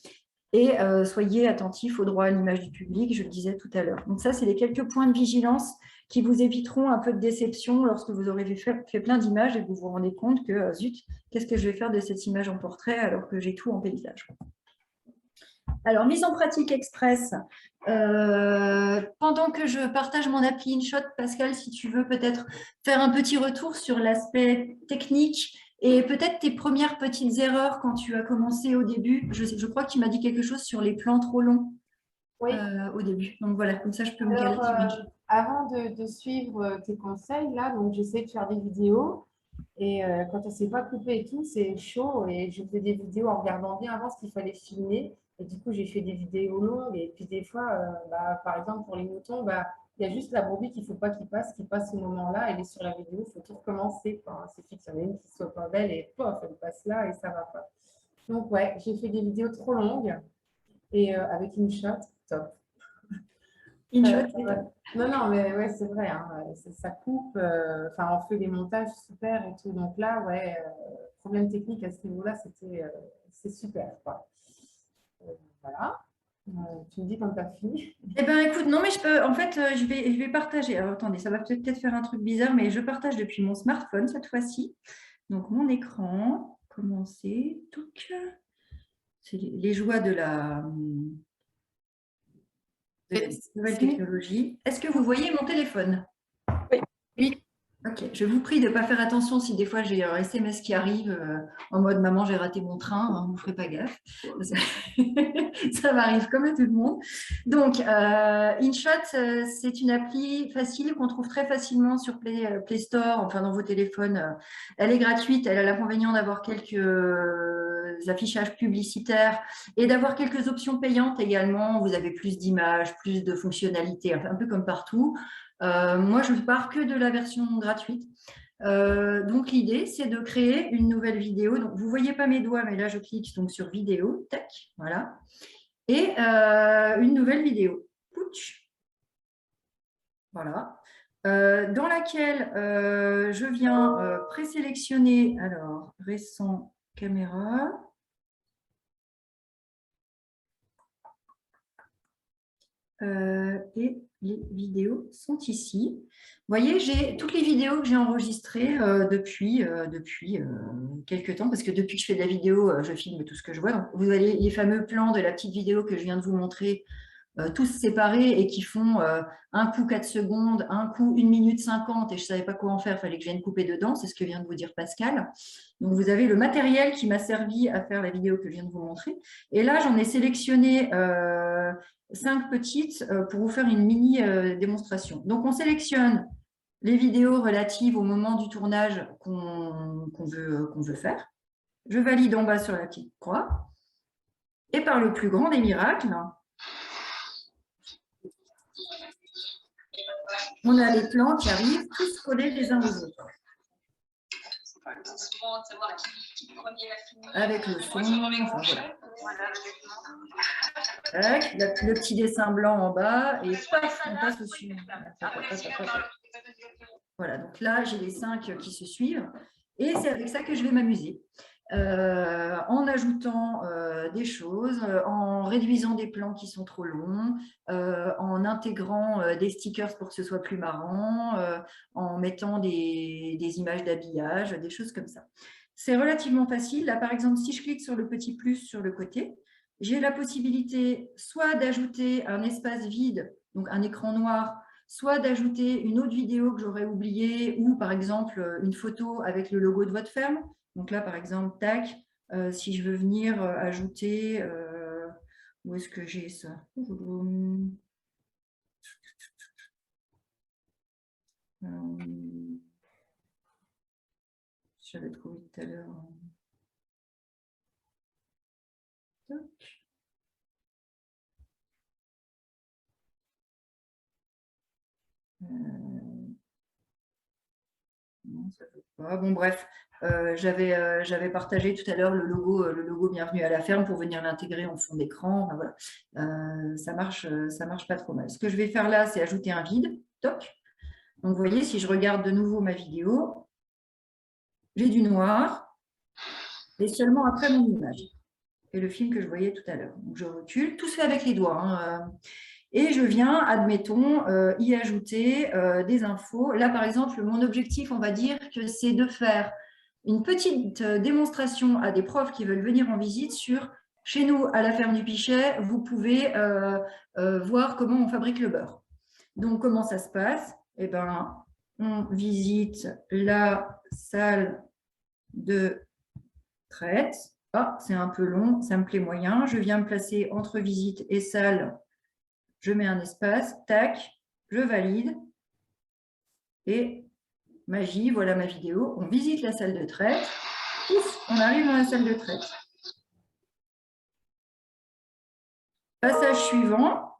Et soyez attentifs au droit à l'image du public, je le disais tout à l'heure. Donc ça, c'est les quelques points de vigilance qui vous éviteront un peu de déception lorsque vous aurez fait plein d'images et que vous vous rendez compte que, zut, qu'est-ce que je vais faire de cette image en portrait alors que j'ai tout en paysage. Alors, mise en pratique express. Pendant que je partage mon appli InShot, Pascal, si tu veux peut-être faire un petit retour sur l'aspect technique et peut-être tes premières petites erreurs quand tu as commencé au début. Je crois que tu m'as dit quelque chose sur les plans trop longs Oui. au début. Donc voilà, comme ça, je peux me caler sur InShot. Avant de suivre tes conseils, là, donc j'essaie de faire des vidéos. Et quand on ne s'est pas coupé et tout, c'est chaud. Et je faisais des vidéos en regardant bien avant ce qu'il fallait filmer. Et du coup, j'ai fait des vidéos longues. Et puis des fois, par exemple, pour les moutons, il y a juste la brebis qu'il ne faut pas qu'il passe au moment-là. Elle est sur la vidéo, il faut tout recommencer. C'est fixe, il y en a une qui ne soit pas belle et pof, elle passe là et ça ne va pas. Donc ouais, j'ai fait des vidéos trop longues. Et avec InShot, top. InShot, non, non, mais ouais, c'est vrai, hein, ça coupe. Enfin, on fait des montages super et tout. Donc là, ouais, problème technique à ce niveau-là, c'est super, quoi. Voilà. Tu me dis quand tu as fini. eh bien, écoute, non, mais je peux, en fait, je vais partager. Alors, attendez, ça va peut-être faire un truc bizarre, mais je partage depuis mon smartphone cette fois-ci. Donc, mon écran, commencer, c'est les joies de la nouvelle technologie. Est-ce que vous voyez mon téléphone? Oui. Ok, je vous prie de ne pas faire attention si des fois j'ai un SMS qui arrive en mode maman, j'ai raté mon train, hein, vous ne ferez pas gaffe. Ça m'arrive comme à tout le monde. Donc, InShot, c'est une appli facile qu'on trouve très facilement sur Play Store, enfin dans vos téléphones. Elle est gratuite, elle a l'inconvénient d'avoir quelques affichages publicitaires et d'avoir quelques options payantes également. Vous avez plus d'images, plus de fonctionnalités, un peu comme partout. Moi, je ne pars que de la version gratuite. Donc, l'idée, c'est de créer une nouvelle vidéo. Donc, vous ne voyez pas mes doigts, mais là, je clique donc, sur vidéo, tac, voilà. Et une nouvelle vidéo. Pouch. Voilà. Dans laquelle je viens présélectionner, alors, récent caméra. Et les vidéos sont ici. Vous voyez, j'ai toutes les vidéos que j'ai enregistrées depuis quelques temps, parce que depuis que je fais de la vidéo, je filme tout ce que je vois. Donc, vous avez les fameux plans de la petite vidéo que je viens de vous montrer, tous séparés et qui font un coup 4 secondes, un coup 1 minute 50 et je ne savais pas quoi en faire, il fallait que je vienne couper dedans, c'est ce que vient de vous dire Pascal. Donc vous avez le matériel qui m'a servi à faire la vidéo que je viens de vous montrer. Et là, j'en ai sélectionné 5 petites pour vous faire une mini démonstration. Donc on sélectionne les vidéos relatives au moment du tournage qu'on veut faire. Je valide en bas sur la petite croix. Et par le plus grand des miracles, on a les plans qui arrivent tous collés les uns aux autres. Avec le son, enfin, voilà. Le petit dessin blanc en bas et paf, on passe au suivant. Voilà, donc là, j'ai les 5 qui se suivent et c'est avec ça que je vais m'amuser. En ajoutant des choses, en réduisant des plans qui sont trop longs, en intégrant des stickers pour que ce soit plus marrant, en mettant des images d'habillage, des choses comme ça. C'est relativement facile. Là, par exemple, si je clique sur le petit plus sur le côté, j'ai la possibilité soit d'ajouter un espace vide, donc un écran noir, soit d'ajouter une autre vidéo que j'aurais oubliée ou, par exemple, une photo avec le logo de votre ferme. Donc là, par exemple, tac, si je veux venir ajouter, où est-ce que j'ai ça? J'avais trouvé tout à l'heure. Non, ça ne veut pas. Bon, bref, J'avais partagé tout à l'heure le logo Bienvenue à la ferme pour venir l'intégrer en fond d'écran. Enfin, voilà. Ça marche pas trop mal. Ce que je vais faire là, c'est ajouter un vide. Toc. Donc, vous voyez, si je regarde de nouveau ma vidéo, j'ai du noir et seulement après mon image. Et le film que je voyais tout à l'heure. Donc, je recule. Tout se fait avec les doigts. Hein. Et je viens, admettons, y ajouter des infos. Là, par exemple, mon objectif, on va dire que c'est de faire une petite démonstration à des profs qui veulent venir en visite sur chez nous, à la ferme du Pichet, vous pouvez voir comment on fabrique le beurre. Donc, comment ça se passe? Eh ben, on visite la salle de traite. Ah, c'est un peu long, ça me plaît moyen. Je viens me placer entre visite et salle. Je mets un espace, tac, je valide. Et magie, voilà ma vidéo. On visite la salle de traite. Ouf, on arrive dans la salle de traite. Passage suivant.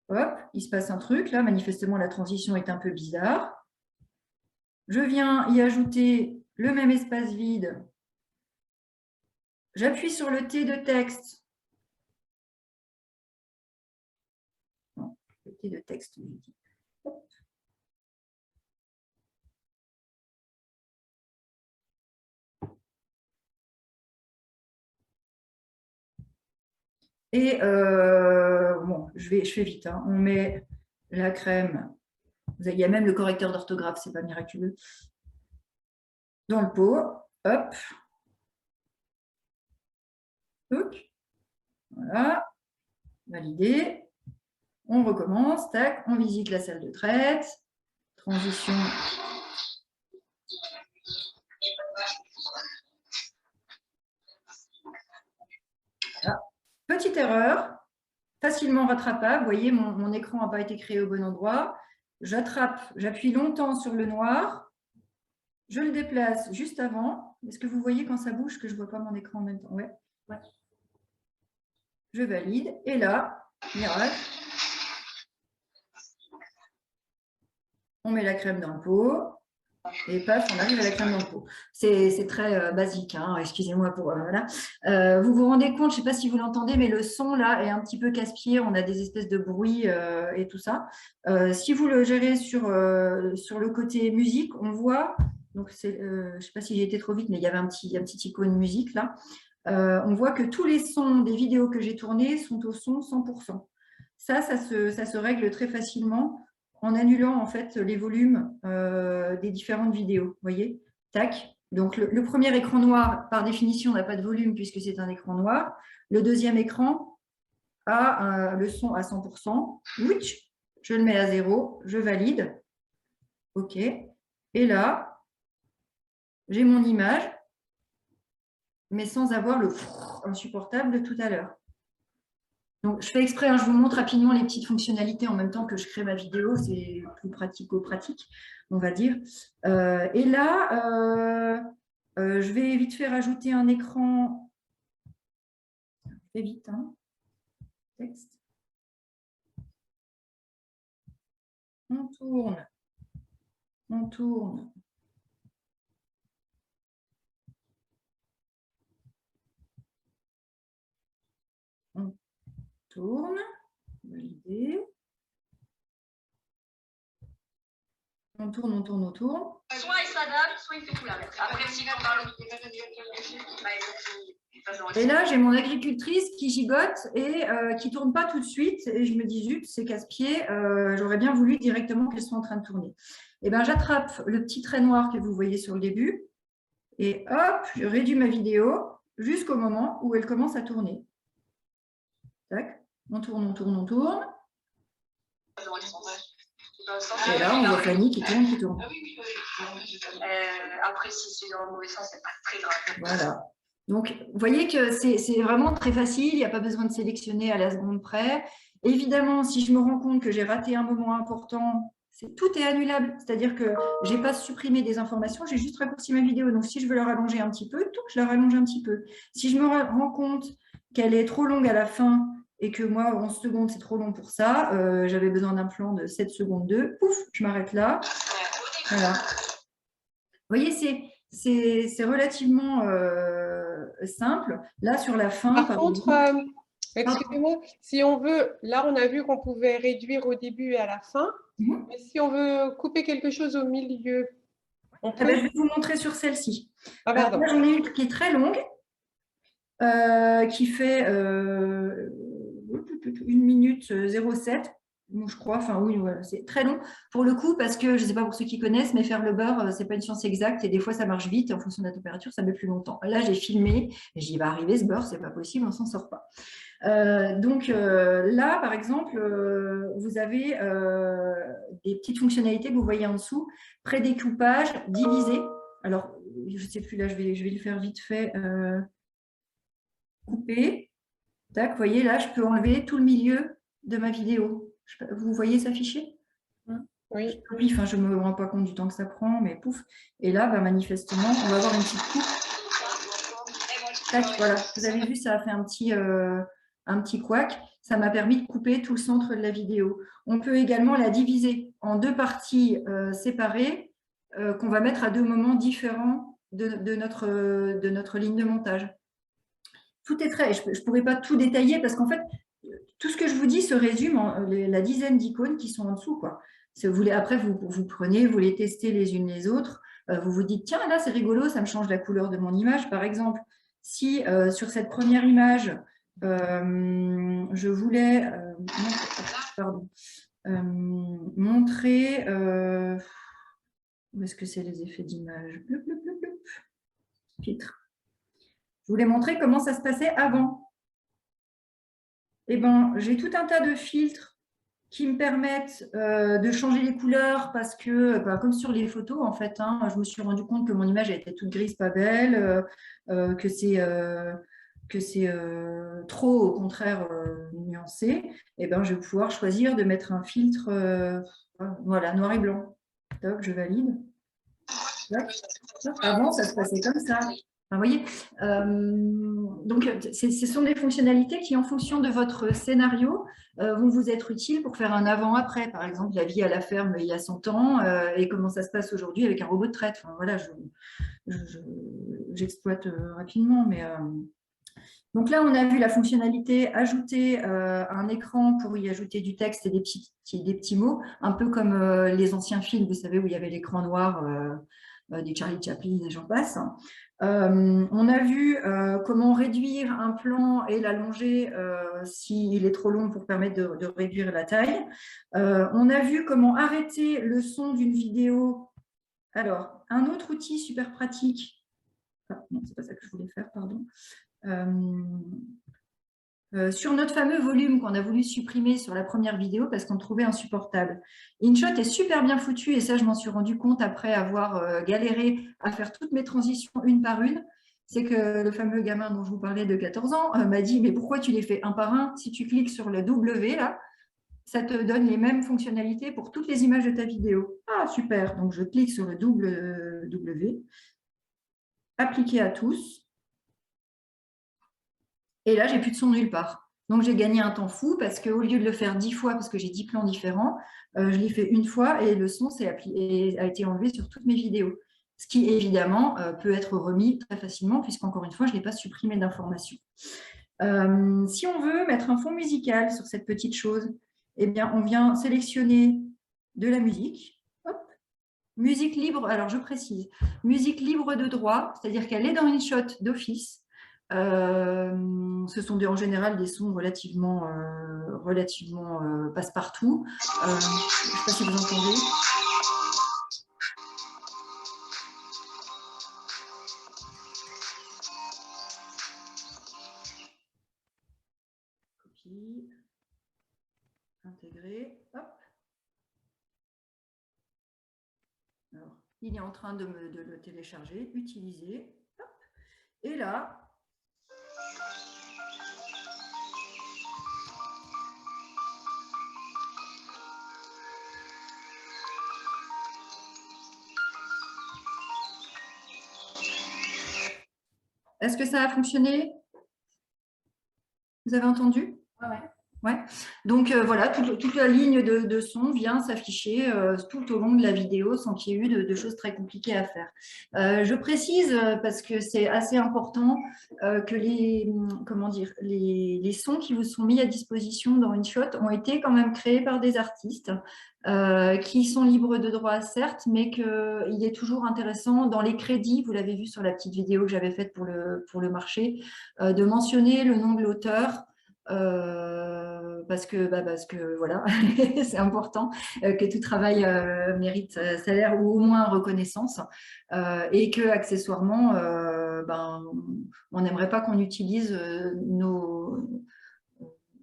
Hop, il se passe un truc. Là, manifestement, la transition est un peu bizarre. Je viens y ajouter le même espace vide. J'appuie sur le T de texte. Non, le T de texte, je dis. Hop. Et bon, je fais vite. Hein. On met la crème. Il y a même le correcteur d'orthographe, c'est pas miraculeux. Dans le pot, hop. Voilà. Validé. On recommence. Tac. On visite la salle de traite. Transition. Ah. Petite erreur. Facilement rattrapable. Vous voyez, mon écran n'a pas été créé au bon endroit. J'attrape, j'appuie longtemps sur le noir. Je le déplace juste avant. Est-ce que vous voyez quand ça bouge que je ne vois pas mon écran en même temps? Ouais. Je valide. Et là, miracle, on met la crème dans le pot. Et paf, on arrive à la crème dans le pot. C'est très basique. Hein. Excusez-moi pour... voilà. Vous vous rendez compte, je ne sais pas si vous l'entendez, mais le son là est un petit peu casse-pied. On a des espèces de bruits et tout ça. Si vous le gérez sur le côté musique, on voit... Donc, je ne sais pas si j'ai été trop vite, mais il y avait un petit icône musique là. On voit que tous les sons des vidéos que j'ai tournées sont au son 100%. Ça se règle très facilement en annulant en fait les volumes des différentes vidéos. Vous voyez, tac. Donc, le premier écran noir, par définition, n'a pas de volume puisque c'est un écran noir. Le deuxième écran a le son à 100%. Ouch, je le mets à 0, je valide. OK. Et là, j'ai mon image, mais sans avoir le insupportable de tout à l'heure. Donc, je fais exprès, hein, je vous montre rapidement les petites fonctionnalités en même temps que je crée ma vidéo, c'est plus pratico-pratique, on va dire. Et là, je vais vite faire ajouter un écran. Je fais vite, hein. Texte. On tourne. On tourne. On tourne. Validé. On tourne, on tourne, on tourne. Soit il s'adapte, soit il fait tout l'inverse. Après, si on parle et là, j'ai mon agricultrice qui gigote et qui ne tourne pas tout de suite. Et je me dis, zut, c'est casse-pied. J'aurais bien voulu directement qu'elle soit en train de tourner. Et bien, j'attrape le petit trait noir que vous voyez sur le début. Et hop, je réduis ma vidéo jusqu'au moment où elle commence à tourner. Tac, on tourne, on tourne, on tourne. Et là, on voit Fanny qui tourne, qui tourne. Après, si c'est dans le mauvais sens, c'est pas très grave. Voilà. Donc, vous voyez que c'est vraiment très facile. Il n'y a pas besoin de sélectionner à la seconde près. Évidemment, si je me rends compte que j'ai raté un moment important, tout est annulable. C'est-à-dire que je n'ai pas supprimé des informations, j'ai juste raccourci ma vidéo. Donc, si je veux la rallonger un petit peu, je la rallonge un petit peu. Si je me rends compte qu'elle est trop longue à la fin et que moi, 11 secondes, c'est trop long pour ça, j'avais besoin d'un plan de 7 secondes 2, pouf, je m'arrête là. Voilà. voyez, c'est relativement simple. Là, sur la fin, Par contre, excusez-moi, si on veut, là, on a vu qu'on pouvait réduire au début et à la fin. Mais si on veut couper quelque chose au milieu, on peut. je vais vous montrer sur celle-ci. Ah, pardon. Là, j'en ai une qui est très longue, qui fait 1 minute 07. Je crois, enfin oui, voilà, c'est très long pour le coup parce que je ne sais pas pour ceux qui connaissent, mais faire le beurre, c'est pas une science exacte et des fois ça marche vite et en fonction de la température, ça met plus longtemps. Là, j'ai filmé, j'y va arriver ce beurre, c'est pas possible, on s'en sort pas. Donc là, par exemple, vous avez des petites fonctionnalités que vous voyez en dessous, prédécoupage, diviser. Alors, je ne sais plus, là, je vais le faire vite fait. Couper. Tac, vous voyez, là, je peux enlever tout le milieu de ma vidéo. Vous voyez s'afficher? Oui. Enfin, je ne me rends pas compte du temps que ça prend, mais pouf. Et là, manifestement, on va avoir une petite coupe. Tac, voilà. Vous avez vu, ça a fait un petit couac. Ça m'a permis de couper tout le centre de la vidéo. On peut également la diviser en 2 parties séparées qu'on va mettre à 2 moments différents de notre ligne de montage. Tout est très… Je ne pourrais pas tout détailler parce qu'en fait, tout ce que je vous dis se résume en la dizaine d'icônes qui sont en dessous, quoi. Après, vous prenez, vous les testez les unes les autres. Vous vous dites, tiens, là, c'est rigolo, ça me change la couleur de mon image. Par exemple, si sur cette première image, je voulais montrer… où est-ce que c'est les effets d'image? Filtre. Je voulais montrer comment ça se passait avant. Eh ben, j'ai tout un tas de filtres qui me permettent de changer les couleurs parce que, comme sur les photos, en fait, je me suis rendu compte que mon image était toute grise, pas belle, que c'est trop, au contraire, nuancé. Eh ben, je vais pouvoir choisir de mettre un filtre voilà, noir et blanc. Top, je valide. Avant, ça se passait comme ça. Vous voyez, donc ce sont des fonctionnalités qui, en fonction de votre scénario, vont vous être utiles pour faire un avant-après. Par exemple, la vie à la ferme il y a 100 ans et comment ça se passe aujourd'hui avec un robot de traite. Enfin, voilà, j'exploite rapidement, mais… Donc là, on a vu la fonctionnalité ajouter un écran pour y ajouter du texte et des petits mots, un peu comme les anciens films, vous savez, où il y avait l'écran noir des Charlie Chaplin et j'en passe. On a vu comment réduire un plan et l'allonger s'il est trop long pour permettre de réduire la taille. On a vu comment arrêter le son d'une vidéo. Alors, un autre outil super pratique. Ah, non, c'est pas ça que je voulais faire, pardon. Sur notre fameux volume qu'on a voulu supprimer sur la première vidéo parce qu'on le trouvait insupportable. InShot est super bien foutu et ça, je m'en suis rendu compte après avoir galéré à faire toutes mes transitions une par une. C'est que le fameux gamin dont je vous parlais de 14 ans m'a dit « Mais pourquoi tu les fais un par un? Si tu cliques sur le W, là, ça te donne les mêmes fonctionnalités pour toutes les images de ta vidéo. » Ah, super. Donc, je clique sur le W, appliquer à tous. Et là, j'ai plus de son nulle part. Donc, j'ai gagné un temps fou parce qu'au lieu de le faire 10 fois, parce que j'ai 10 plans différents, je l'ai fait une fois et le son a été enlevé sur toutes mes vidéos. Ce qui, évidemment, peut être remis très facilement puisqu'encore une fois, je n'ai pas supprimé d'informations. Si on veut mettre un fond musical sur cette petite chose, eh bien, on vient sélectionner de la musique. Hop. Musique libre, alors je précise, musique libre de droit, c'est-à-dire qu'elle est dans InShot d'office. Ce sont en général des sons relativement passe-partout. Je ne sais pas si vous entendez. Copie, intégrer, hop. Alors, il est en train de le télécharger, utiliser, hop. Et là, est-ce que ça a fonctionné? Vous avez entendu? Ouais. Ouais. Donc voilà, toute la ligne de son vient s'afficher tout au long de la vidéo sans qu'il y ait eu de choses très compliquées à faire. Je précise, parce que c'est assez important, que comment dire, les sons qui vous sont mis à disposition dans InShot ont été quand même créés par des artistes qui sont libres de droit, certes, mais qu'il est toujours intéressant dans les crédits, vous l'avez vu sur la petite vidéo que j'avais faite pour le marché, de mentionner le nom de l'auteur. Parce que voilà, c'est important que tout travail mérite salaire ou au moins reconnaissance et que accessoirement, on n'aimerait pas qu'on utilise nos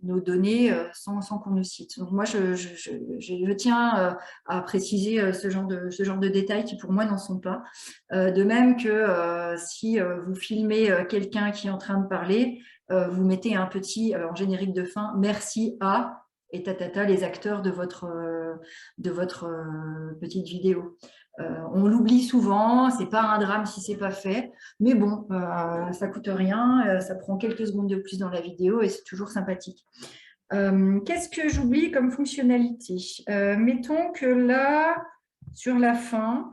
données sans qu'on nous cite. Donc moi, je tiens à préciser ce genre de détails qui pour moi n'en sont pas. De même que si vous filmez quelqu'un qui est en train de parler, vous mettez un petit en générique de fin, merci à, et tatata, les acteurs de votre petite vidéo. On l'oublie souvent, c'est pas un drame si c'est pas fait, mais bon, ça coûte rien, ça prend quelques secondes de plus dans la vidéo et c'est toujours sympathique. Qu'est-ce que j'oublie comme fonctionnalité? Mettons que là, sur la fin,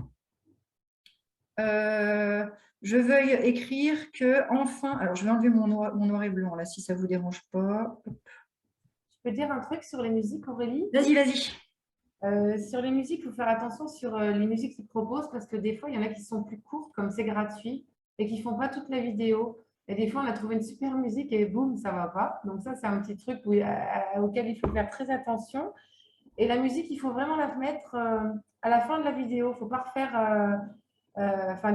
je veuille écrire que enfin, alors je vais enlever mon noir et blanc là si ça vous dérange pas. Je peux dire un truc sur les musiques, Aurélie? Vas-y. Sur les musiques, il faut faire attention sur les musiques qu'ils proposent parce que des fois, il y en a qui sont plus courtes, comme c'est gratuit, et qui ne font pas toute la vidéo. Et des fois, on a trouvé une super musique et boum, ça ne va pas. Donc ça, c'est un petit truc auquel il faut faire très attention. Et la musique, il faut vraiment la mettre à la fin de la vidéo. Il ne faut pas refaire,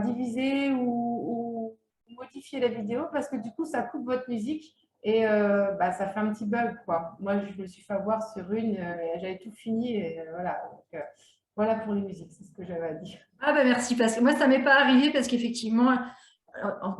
diviser ou modifier la vidéo parce que du coup, ça coupe votre musique et ça fait un petit bug, quoi. Moi, je me suis fait avoir sur une, j'avais tout fini et voilà. Donc, voilà pour les musiques, c'est ce que j'avais à dire. Ah merci, parce que moi, ça ne m'est pas arrivé parce qu'effectivement,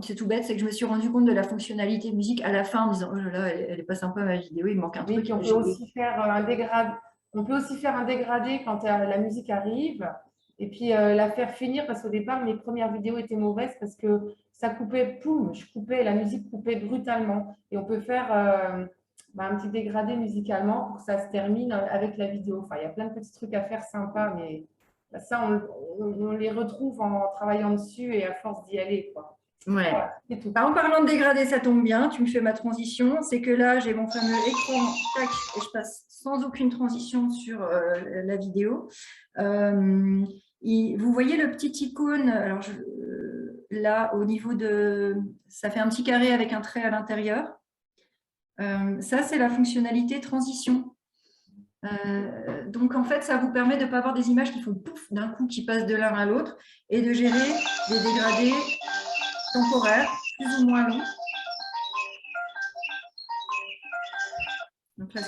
c'est tout bête, c'est que je me suis rendu compte de la fonctionnalité musique à la fin en me disant, oh là là, elle n'est pas sympa ma vidéo, il manque un truc. On peut aussi faire un dégradé. On peut aussi faire un dégradé quand la musique arrive et puis la faire finir parce qu'au départ, mes premières vidéos étaient mauvaises parce que ça coupait, poum, la musique coupait brutalement. Et on peut faire un petit dégradé musicalement pour que ça se termine avec la vidéo. Enfin, il y a plein de petits trucs à faire sympas, mais ça, on les retrouve en travaillant dessus et à force d'y aller, quoi. Ouais. Voilà, c'est tout. En parlant de dégradé, ça tombe bien, tu me fais ma transition. C'est que là, j'ai mon fameux écran, tac, et je passe sans aucune transition sur la vidéo. Vous voyez le petit icône, alors là, au niveau de... Ça fait un petit carré avec un trait à l'intérieur. Ça, c'est la fonctionnalité transition. Donc, en fait, ça vous permet de ne pas avoir des images qui font pouf d'un coup, qui passent de l'un à l'autre, et de gérer des dégradés temporaires, plus ou moins longs. Donc là,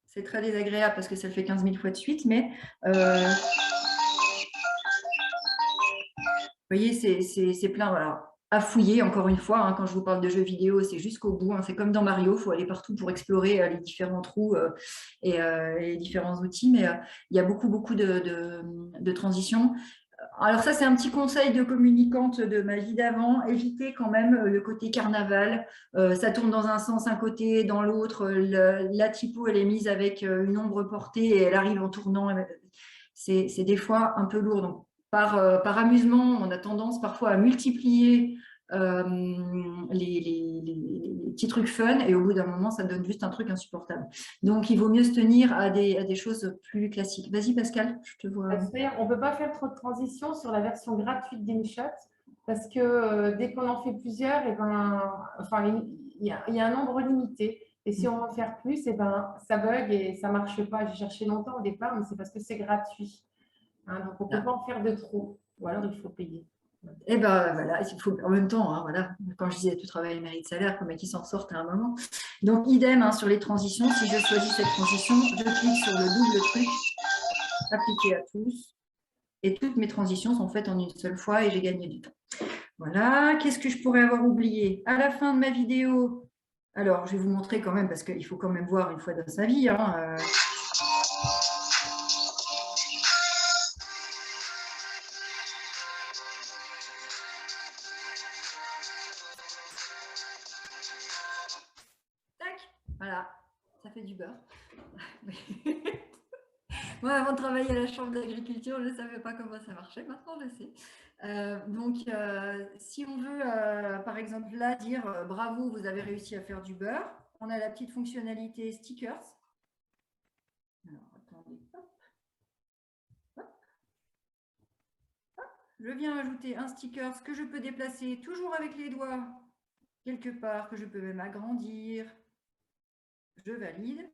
c'est très désagréable parce que ça le fait 15 000 fois de suite, mais vous voyez, c'est plein, voilà, à fouiller, encore une fois, hein, quand je vous parle de jeux vidéo, c'est jusqu'au bout, hein, c'est comme dans Mario, il faut aller partout pour explorer les différents trous et les différents outils, mais il y a beaucoup de transitions. Alors ça, c'est un petit conseil de communicante de ma vie d'avant. Évitez quand même le côté carnaval. Ça tourne dans un sens, un côté, dans l'autre. La typo, elle est mise avec une ombre portée et elle arrive en tournant. C'est des fois un peu lourd. Donc, par amusement, on a tendance parfois à multiplier les petits trucs fun et au bout d'un moment, ça donne juste un truc insupportable. Donc, il vaut mieux se tenir à des choses plus classiques. Vas-y, Pascal, je te vois. On ne peut pas faire trop de transition sur la version gratuite d'InShot parce que dès qu'on en fait plusieurs, il y a un nombre limité. Et si on veut en faire plus, ça bug et ça ne marche pas. J'ai cherché longtemps au départ, mais c'est parce que c'est gratuit. Hein, donc, on ne peut pas en faire de trop. Ou alors, il faut payer. Et ben voilà, il faut en même temps, hein, voilà, quand je disais tout travail mérite salaire, comment qu'ils s'en sortent à un moment. Donc idem hein, sur les transitions, si je choisis cette transition, je clique sur le double truc, appliquer à tous, et toutes mes transitions sont faites en une seule fois et j'ai gagné du temps. Voilà, qu'est-ce que je pourrais avoir oublié? À la fin de ma vidéo, alors je vais vous montrer quand même, parce qu'il faut quand même voir une fois dans sa vie, hein, voilà. Ça fait du beurre. Moi, avant de travailler à la Chambre d'agriculture, je ne savais pas comment ça marchait. Maintenant, je sais. Donc, si on veut, par exemple, là, dire bravo, vous avez réussi à faire du beurre, on a la petite fonctionnalité stickers. Alors, attendez. Hop. Hop. Hop. Je viens ajouter un sticker que je peux déplacer toujours avec les doigts quelque part, que je peux même agrandir. Je valide.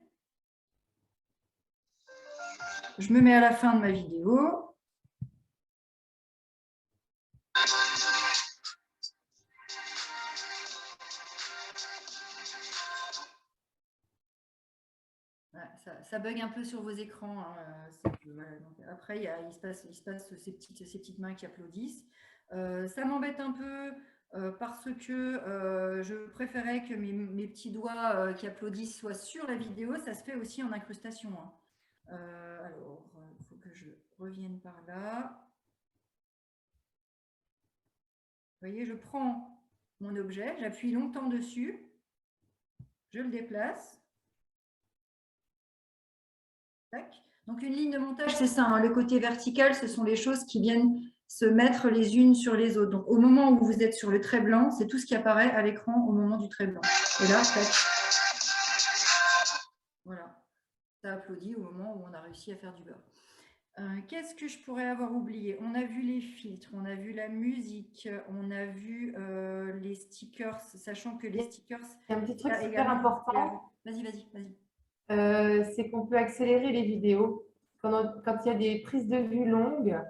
Je me mets à la fin de ma vidéo. Voilà, ça bug un peu sur vos écrans. Hein, voilà, donc après, il se passe ces petites mains qui applaudissent. Ça m'embête un peu parce que je préférais que mes petits doigts qui applaudissent soient sur la vidéo. Ça se fait aussi en incrustation. Hein. Alors, il faut que je revienne par là. Vous voyez, je prends mon objet, j'appuie longtemps dessus, je le déplace. Tac. Donc, une ligne de montage, c'est ça. Hein, le côté vertical, ce sont les choses qui viennent se mettre les unes sur les autres. Donc, au moment où vous êtes sur le trait blanc, c'est tout ce qui apparaît à l'écran au moment du trait blanc. Et là, tac. Voilà. Ça applaudit au moment où on a réussi à faire du beurre. Qu'est-ce que je pourrais avoir oublié? On a vu les filtres, on a vu la musique, on a vu les stickers, sachant que les stickers… Il y a un petit truc super important. Vas-y. C'est qu'on peut accélérer les vidéos quand il y a des prises de vue longues.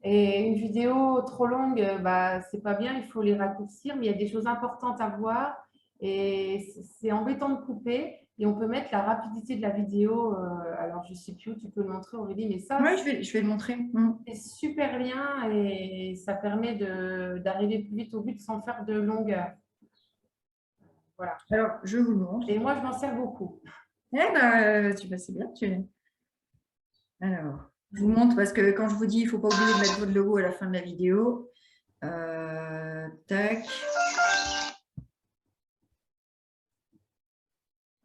Et une vidéo trop longue, bah, c'est pas bien, il faut les raccourcir, mais il y a des choses importantes à voir et c'est embêtant de couper. Et on peut mettre la rapidité de la vidéo. Alors, je ne sais plus où tu peux le montrer, Aurélie, mais ça, oui, je vais le montrer. C'est super bien et ça permet d'arriver plus vite au but sans faire de longueur. Voilà. Alors, je vous le montre. Et moi, je m'en sers beaucoup. Eh ben, c'est bien. Alors, je vous montre parce que quand je vous dis, il ne faut pas oublier de mettre votre logo à la fin de la vidéo. Tac.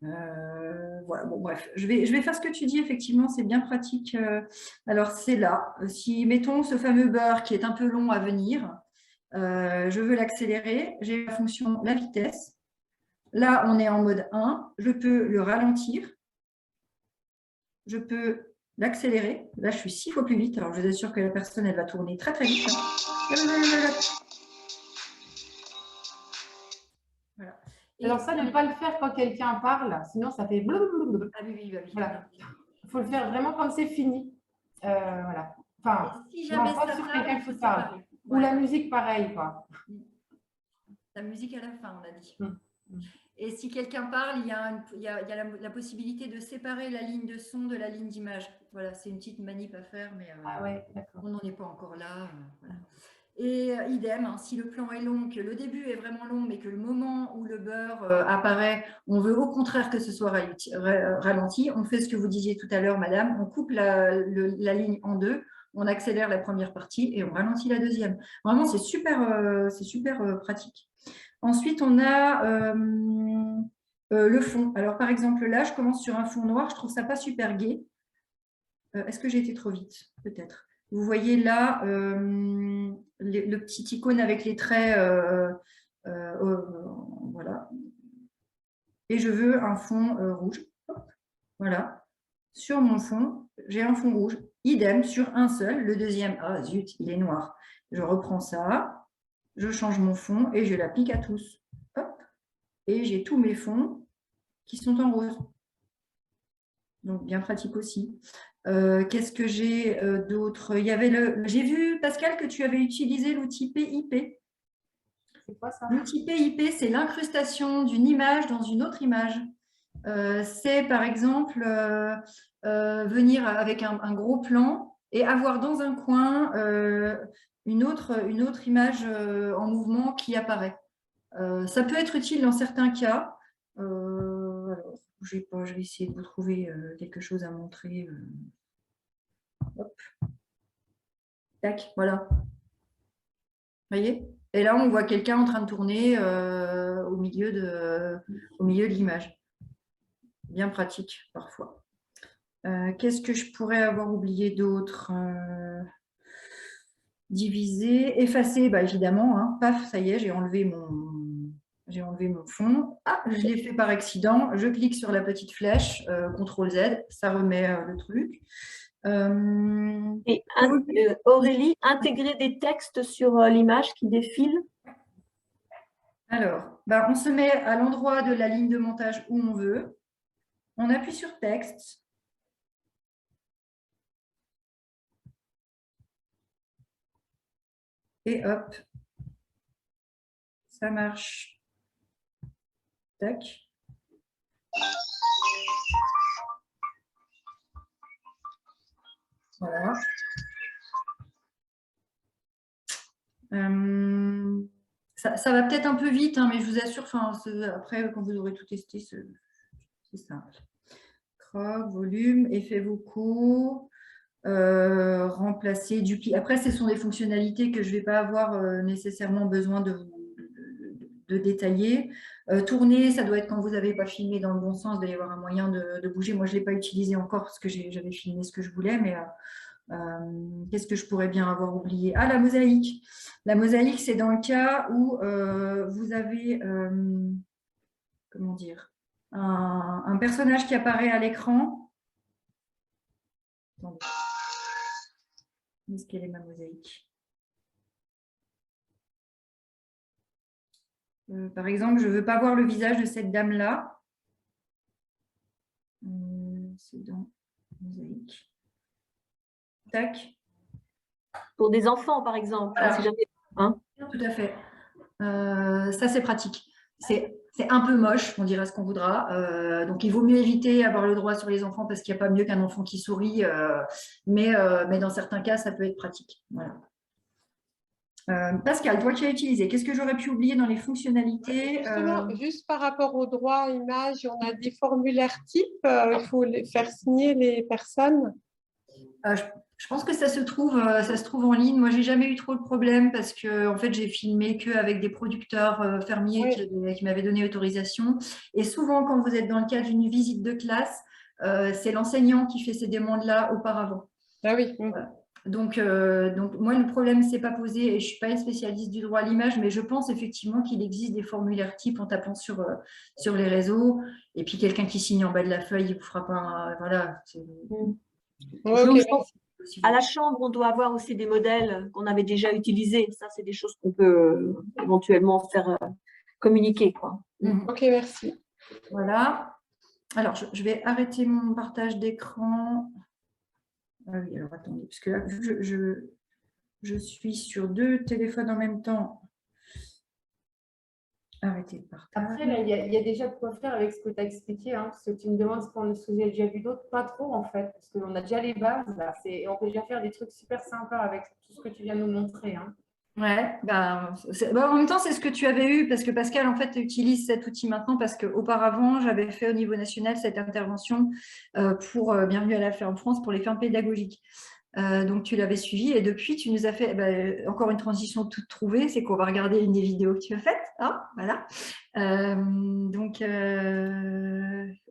Voilà, bon, bref, je vais faire ce que tu dis, effectivement, c'est bien pratique. Alors, c'est là. Si, mettons, ce fameux beurre qui est un peu long à venir, je veux l'accélérer, j'ai la fonction la vitesse. Là, on est en mode 1, je peux le ralentir, je peux l'accélérer. Là, je suis 6 fois plus vite, alors je vous assure que la personne, elle va tourner très, très vite. Voilà. Alors ça, ne pas le faire quand quelqu'un parle, sinon ça fait blablabla. Ah oui. Voilà. Il faut le faire vraiment quand c'est fini. Voilà. Enfin, si jamais pas sur quelqu'un qui parle. Ou la musique, pareil, quoi. La musique à la fin, on a dit. Et si quelqu'un parle, il y a la possibilité de séparer la ligne de son de la ligne d'image. Voilà, c'est une petite manip à faire, mais on n'en est pas encore là. Voilà. Et idem, hein, si le plan est long, que le début est vraiment long, mais que le moment où le beurre apparaît, on veut au contraire que ce soit ralenti, on fait ce que vous disiez tout à l'heure, madame, on coupe la ligne en deux, on accélère la première partie et on ralentit la deuxième. Vraiment, c'est super pratique. Ensuite, on a le fond. Alors, par exemple, là, je commence sur un fond noir, je trouve ça pas super gai. Est-ce que j'ai été trop vite? Peut-être. Vous voyez là le petit icône avec les traits, voilà. Et je veux un fond rouge. Voilà. Sur mon fond, j'ai un fond rouge. Idem sur un seul. Le deuxième, ah zut, il est noir. Je reprends ça, je change mon fond et je l'applique à tous. Hop. Et j'ai tous mes fonds qui sont en rose. Donc, bien pratique aussi. Qu'est-ce que j'ai d'autre? Il y avait j'ai vu, Pascal, que tu avais utilisé l'outil PIP. C'est quoi ça? L'outil PIP, c'est l'incrustation d'une image dans une autre image. C'est, par exemple, venir avec un gros plan et avoir dans un coin une autre image en mouvement qui apparaît. Ça peut être utile dans certains cas. Alors, bougez pas, je vais essayer de vous trouver quelque chose à montrer. Hop. Tac, voilà. Vous voyez? Et là, on voit quelqu'un en train de tourner au milieu de l'image. bien pratique parfois. Qu'est-ce que je pourrais avoir oublié d'autre? Diviser, effacer, bah, évidemment, hein. Paf, ça y est, j'ai enlevé mon fond. Ah, je l'ai fait par accident. Je clique sur la petite flèche, CTRL Z, ça remet le truc. Et Aurélie, intégrer des textes sur l'image qui défile. Alors, bah, on se met à l'endroit de la ligne de montage où on veut. On appuie sur texte. Et hop, ça marche. Tac. Voilà. Ça va peut-être un peu vite, hein, mais je vous assure, après, quand vous aurez tout testé, c'est simple. Croc, volume, effet vocaux, remplacer, dupliquer. Après, ce sont des fonctionnalités que je ne vais pas avoir nécessairement besoin de détailler. Tourner, ça doit être quand vous n'avez pas filmé dans le bon sens, il doit y avoir un moyen de bouger. Moi, je ne l'ai pas utilisé encore parce que j'avais filmé ce que je voulais, mais qu'est-ce que je pourrais bien avoir oublié? Ah, la mosaïque. La mosaïque, c'est dans le cas où vous avez, comment dire, un personnage qui apparaît à l'écran. Attendez. Est-ce qu'elle est ma mosaïque? Par exemple, je ne veux pas voir le visage de cette dame-là. C'est dans mosaïque. Tac. Pour des enfants, par exemple. Voilà. Si jamais, hein. Tout à fait. Ça, c'est pratique. C'est un peu moche, on dira ce qu'on voudra. Donc, il vaut mieux éviter avoir le droit sur les enfants parce qu'il n'y a pas mieux qu'un enfant qui sourit. Mais dans certains cas, ça peut être pratique. Voilà. Pascal, toi qui as utilisé, qu'est-ce que j'aurais pu oublier dans les fonctionnalités? Justement, juste par rapport au droit image, on a des formulaires types, il faut les faire signer les personnes. Je pense que ça se trouve en ligne. Moi, j'ai jamais eu trop de problèmes parce que en fait, j'ai filmé qu'avec des producteurs fermiers qui m'avaient donné autorisation. Et souvent, quand vous êtes dans le cadre d'une visite de classe, c'est l'enseignant qui fait ces demandes-là auparavant. Ah oui. Voilà. Donc, moi, le problème ne s'est pas posé et je ne suis pas une spécialiste du droit à l'image, mais je pense effectivement qu'il existe des formulaires types en tapant sur les réseaux. Et puis, quelqu'un qui signe en bas de la feuille, il ne vous fera pas… voilà. Donc, à la chambre, on doit avoir aussi des modèles qu'on avait déjà utilisés. Ça, c'est des choses qu'on peut éventuellement faire communiquer, quoi. Ok, merci. Voilà. Alors, je vais arrêter mon partage d'écran. Ah oui, alors attendez, parce que là, je suis sur 2 téléphones en même temps. Arrêtez de partager. Après, là, il y a déjà de quoi faire avec ce que tu as expliqué. Hein, parce que tu me demandes ce qu'on a déjà vu d'autres. Pas trop, en fait, parce qu'on a déjà les bases. Là, et on peut déjà faire des trucs super sympas avec tout ce que tu viens de nous montrer. Hein. Ouais, en même temps, c'est ce que tu avais eu, parce que Pascal, en fait, utilise cet outil maintenant, parce qu'auparavant, j'avais fait au niveau national cette intervention pour Bienvenue à la ferme France, pour les fermes pédagogiques. Donc, tu l'avais suivi et depuis, tu nous as fait encore une transition toute trouvée, c'est qu'on va regarder une des vidéos que tu as faites. Hein, voilà.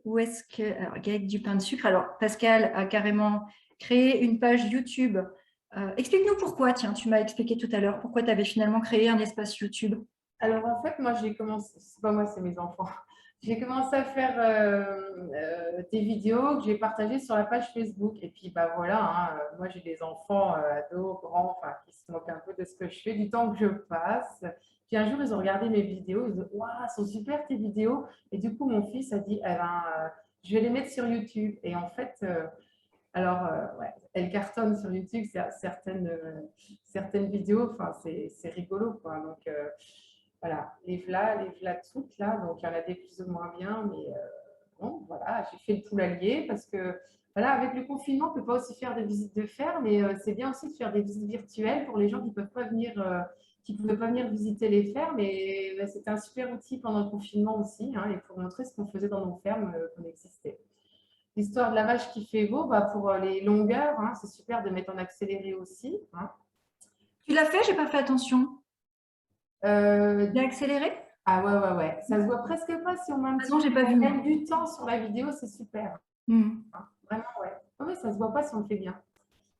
Où est-ce que… Alors, Gaëlle du pain de sucre. Alors, Pascal a carrément créé une page YouTube. Explique-nous pourquoi, tiens, tu m'as expliqué tout à l'heure, pourquoi tu avais finalement créé un espace YouTube. Alors, en fait, moi, j'ai commencé… C'est pas moi, c'est mes enfants. J'ai commencé à faire des vidéos que j'ai partagées sur la page Facebook. Et puis, bah voilà, hein, moi, j'ai des enfants ados, grands, enfin, qui se moquent un peu de ce que je fais, du temps que je passe. Puis un jour, ils ont regardé mes vidéos. Ils ont dit, waouh, sont super tes vidéos. Et du coup, mon fils a dit, je vais les mettre sur YouTube. Et en fait, ouais, elles cartonnent sur YouTube, certaines vidéos. Enfin, c'est rigolo, quoi. Donc, voilà, les v'là toutes là, donc il y en a des plus ou moins bien, mais bon, voilà, j'ai fait le poulailler parce que, voilà, avec le confinement, on ne peut pas aussi faire des visites de ferme, mais c'est bien aussi de faire des visites virtuelles pour les gens qui ne peuvent pas venir, pouvaient pas venir visiter les fermes, et c'était un super outil pendant le confinement aussi, hein, et pour montrer ce qu'on faisait dans nos fermes qu'on existait. L'histoire de la vache qui fait veau, pour les longueurs, hein, c'est super de mettre en accéléré aussi. Hein. Tu l'as fait, j'ai pas fait attention. Bien accéléré? Ah ouais. Ça se voit presque pas si on met un petit non, j'ai pas vu. on gagne du temps sur la vidéo, c'est super. Hmm. Vraiment, ouais. Oui, ça se voit pas si on le fait bien.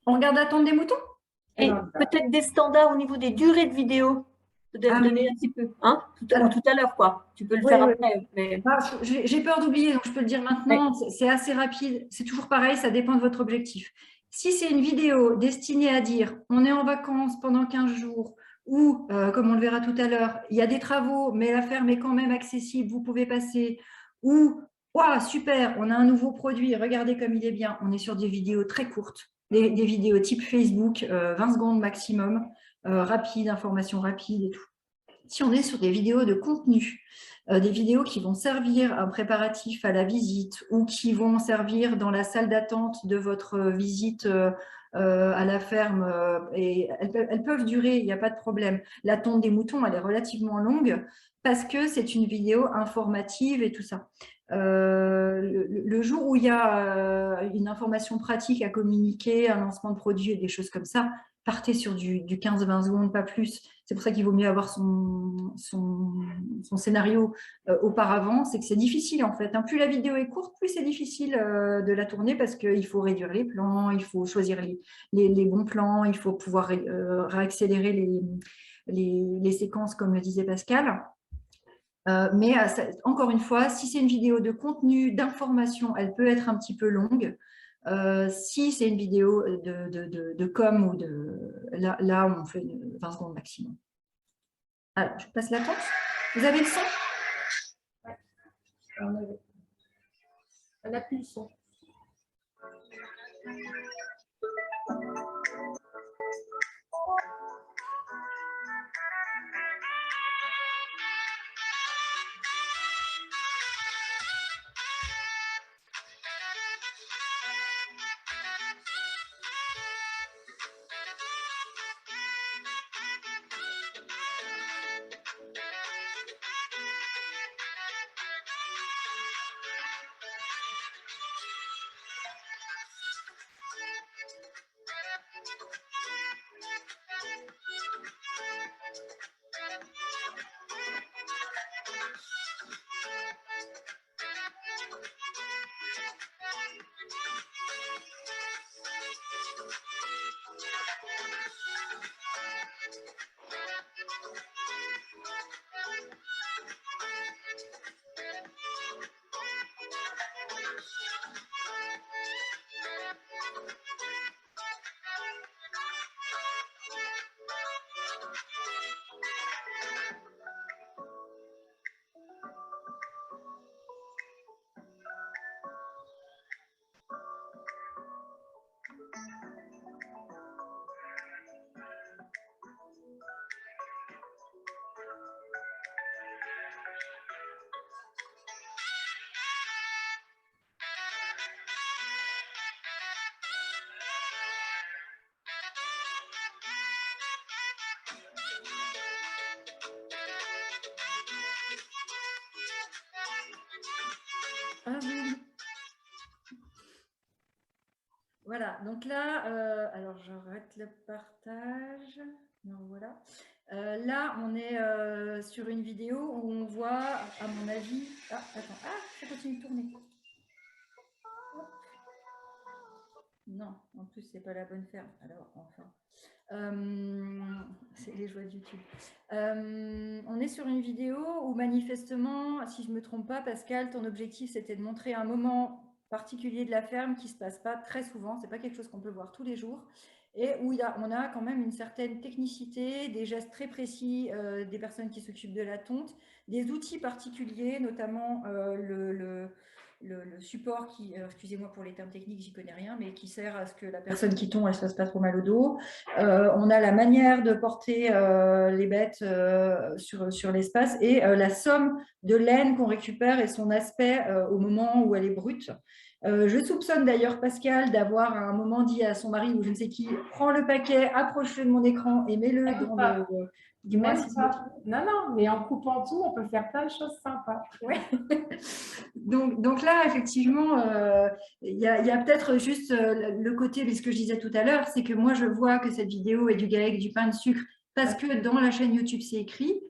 On regarde l'attente des moutons? Et peut-être des standards au niveau des durées de vidéo. Peut-être Ah donner oui. un petit peu. Hein? Tout à l'heure, quoi. Tu peux le Oui, faire oui. après. Mais... J'ai peur d'oublier, donc je peux le dire maintenant. C'est assez rapide. C'est toujours pareil, ça dépend de votre objectif. Si c'est une vidéo destinée à dire on est en vacances pendant 15 jours ou, comme on le verra tout à l'heure, il y a des travaux, mais la ferme est quand même accessible, vous pouvez passer, ou waouh, super, on a un nouveau produit, regardez comme il est bien. On est sur des vidéos très courtes, des vidéos type Facebook, 20 secondes maximum, rapides, informations rapides et tout. Si on est sur des vidéos de contenu, des vidéos qui vont servir un préparatif à la visite ou qui vont servir dans la salle d'attente de votre visite à la ferme, et elles peuvent durer, il n'y a pas de problème. La tonte des moutons, elle est relativement longue parce que c'est une vidéo informative et tout ça. Le jour où il y a une information pratique à communiquer, un lancement de produit et des choses comme ça, partez sur du 15-20 secondes, pas plus. C'est pour ça qu'il vaut mieux avoir son scénario auparavant. C'est que c'est difficile en fait. Plus la vidéo est courte, plus c'est difficile de la tourner parce qu'il faut réduire les plans, il faut choisir les bons plans, il faut pouvoir réaccélérer les séquences comme le disait Pascal. Mais encore une fois, si c'est une vidéo de contenu, d'information, elle peut être un petit peu longue. Si c'est une vidéo de com ou là, on fait 20 secondes maximum. Alors, je passe la tente. Vous avez le son? On n'a plus le son. Ah oui. Voilà, donc là, alors j'arrête le partage. Non, voilà. Là, on est sur une vidéo où on voit, à mon avis... Ah, attends, ça continue de tourner. Non, en plus, c'est pas la bonne ferme. Alors, enfin... c'est les joies de YouTube. On est sur une vidéo où manifestement, si je ne me trompe pas, Pascal, ton objectif c'était de montrer un moment particulier de la ferme qui ne se passe pas très souvent, c'est pas quelque chose qu'on peut voir tous les jours, et où on a quand même une certaine technicité, des gestes très précis des personnes qui s'occupent de la tonte, des outils particuliers, notamment le support qui, excusez-moi pour les termes techniques, j'y connais rien, mais qui sert à ce que la personne qui tombe, elle ne se fasse pas trop mal au dos. On a la manière de porter les bêtes sur l'espace et la somme de laine qu'on récupère et son aspect au moment où elle est brute. Je soupçonne d'ailleurs Pascal d'avoir à un moment dit à son mari ou je ne sais qui, prends le paquet, approche-le de mon écran et mets-le dans le... Dis-moi si non, mais en coupant tout, on peut faire plein de choses sympas. Ouais. donc là, effectivement, il y a peut-être juste le côté de ce que je disais tout à l'heure, c'est que moi, je vois que cette vidéo est du GAEC, du pain de sucre, parce que dans la chaîne YouTube, c'est écrit.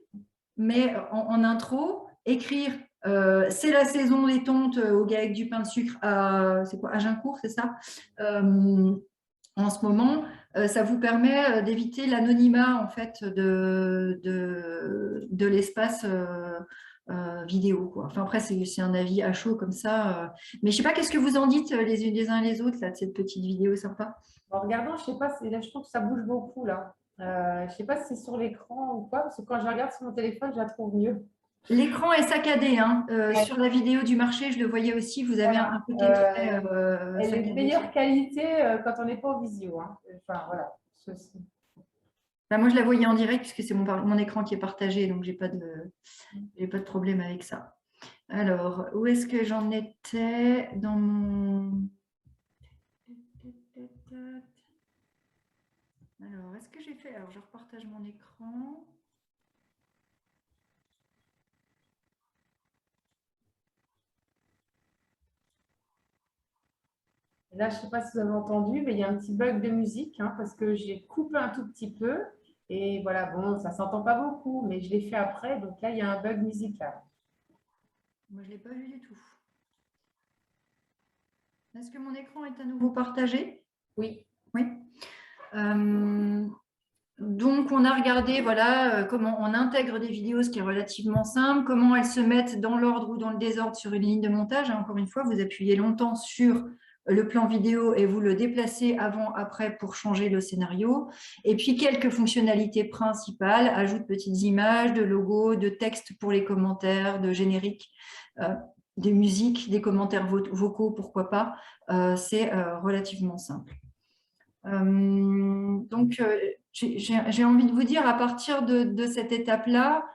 mais en intro, écrire c'est la saison des tontes au GAEC du pain de sucre à Agincourt, c'est ça en ce moment, ça vous permet d'éviter l'anonymat en fait de l'espace vidéo, quoi. Enfin, après, c'est un avis à chaud comme ça. Mais je sais pas, qu'est-ce que vous en dites les uns les autres là, de cette petite vidéo sympa? En regardant, je sais pas, là, je trouve que ça bouge beaucoup là. Je sais pas si c'est sur l'écran ou pas, parce que quand je regarde sur mon téléphone, je la trouve mieux. L'écran est saccadé, hein. Ouais. Sur la vidéo du marché, je le voyais aussi, vous avez un côté très Elle est saccadé. de meilleure qualité quand on n'est pas au visio. Hein. Enfin, voilà. Ceci. Bah, moi, je la voyais en direct puisque c'est mon écran qui est partagé, donc j'ai pas de problème avec ça. Alors, où est-ce que j'en étais dans mon... Alors, est-ce que j'ai fait... Alors, je repartage mon écran. Et là, je ne sais pas si vous avez entendu, mais il y a un petit bug de musique hein, parce que j'ai coupé un tout petit peu. Et voilà, bon, ça ne s'entend pas beaucoup, mais je l'ai fait après. Donc là, il y a un bug musical. Moi, je ne l'ai pas vu du tout. Est-ce que mon écran est à nouveau partagé? Oui. Oui. Donc, on a regardé voilà, comment on intègre des vidéos, ce qui est relativement simple, comment elles se mettent dans l'ordre ou dans le désordre sur une ligne de montage. Encore une fois, vous appuyez longtemps sur le plan vidéo et vous le déplacez avant, après pour changer le scénario. Et puis, quelques fonctionnalités principales, ajout de petites images, de logos, de textes pour les commentaires, de génériques, des musiques, des commentaires vocaux, pourquoi pas. C'est relativement simple. Donc, j'ai envie de vous dire, à partir de cette étape-là,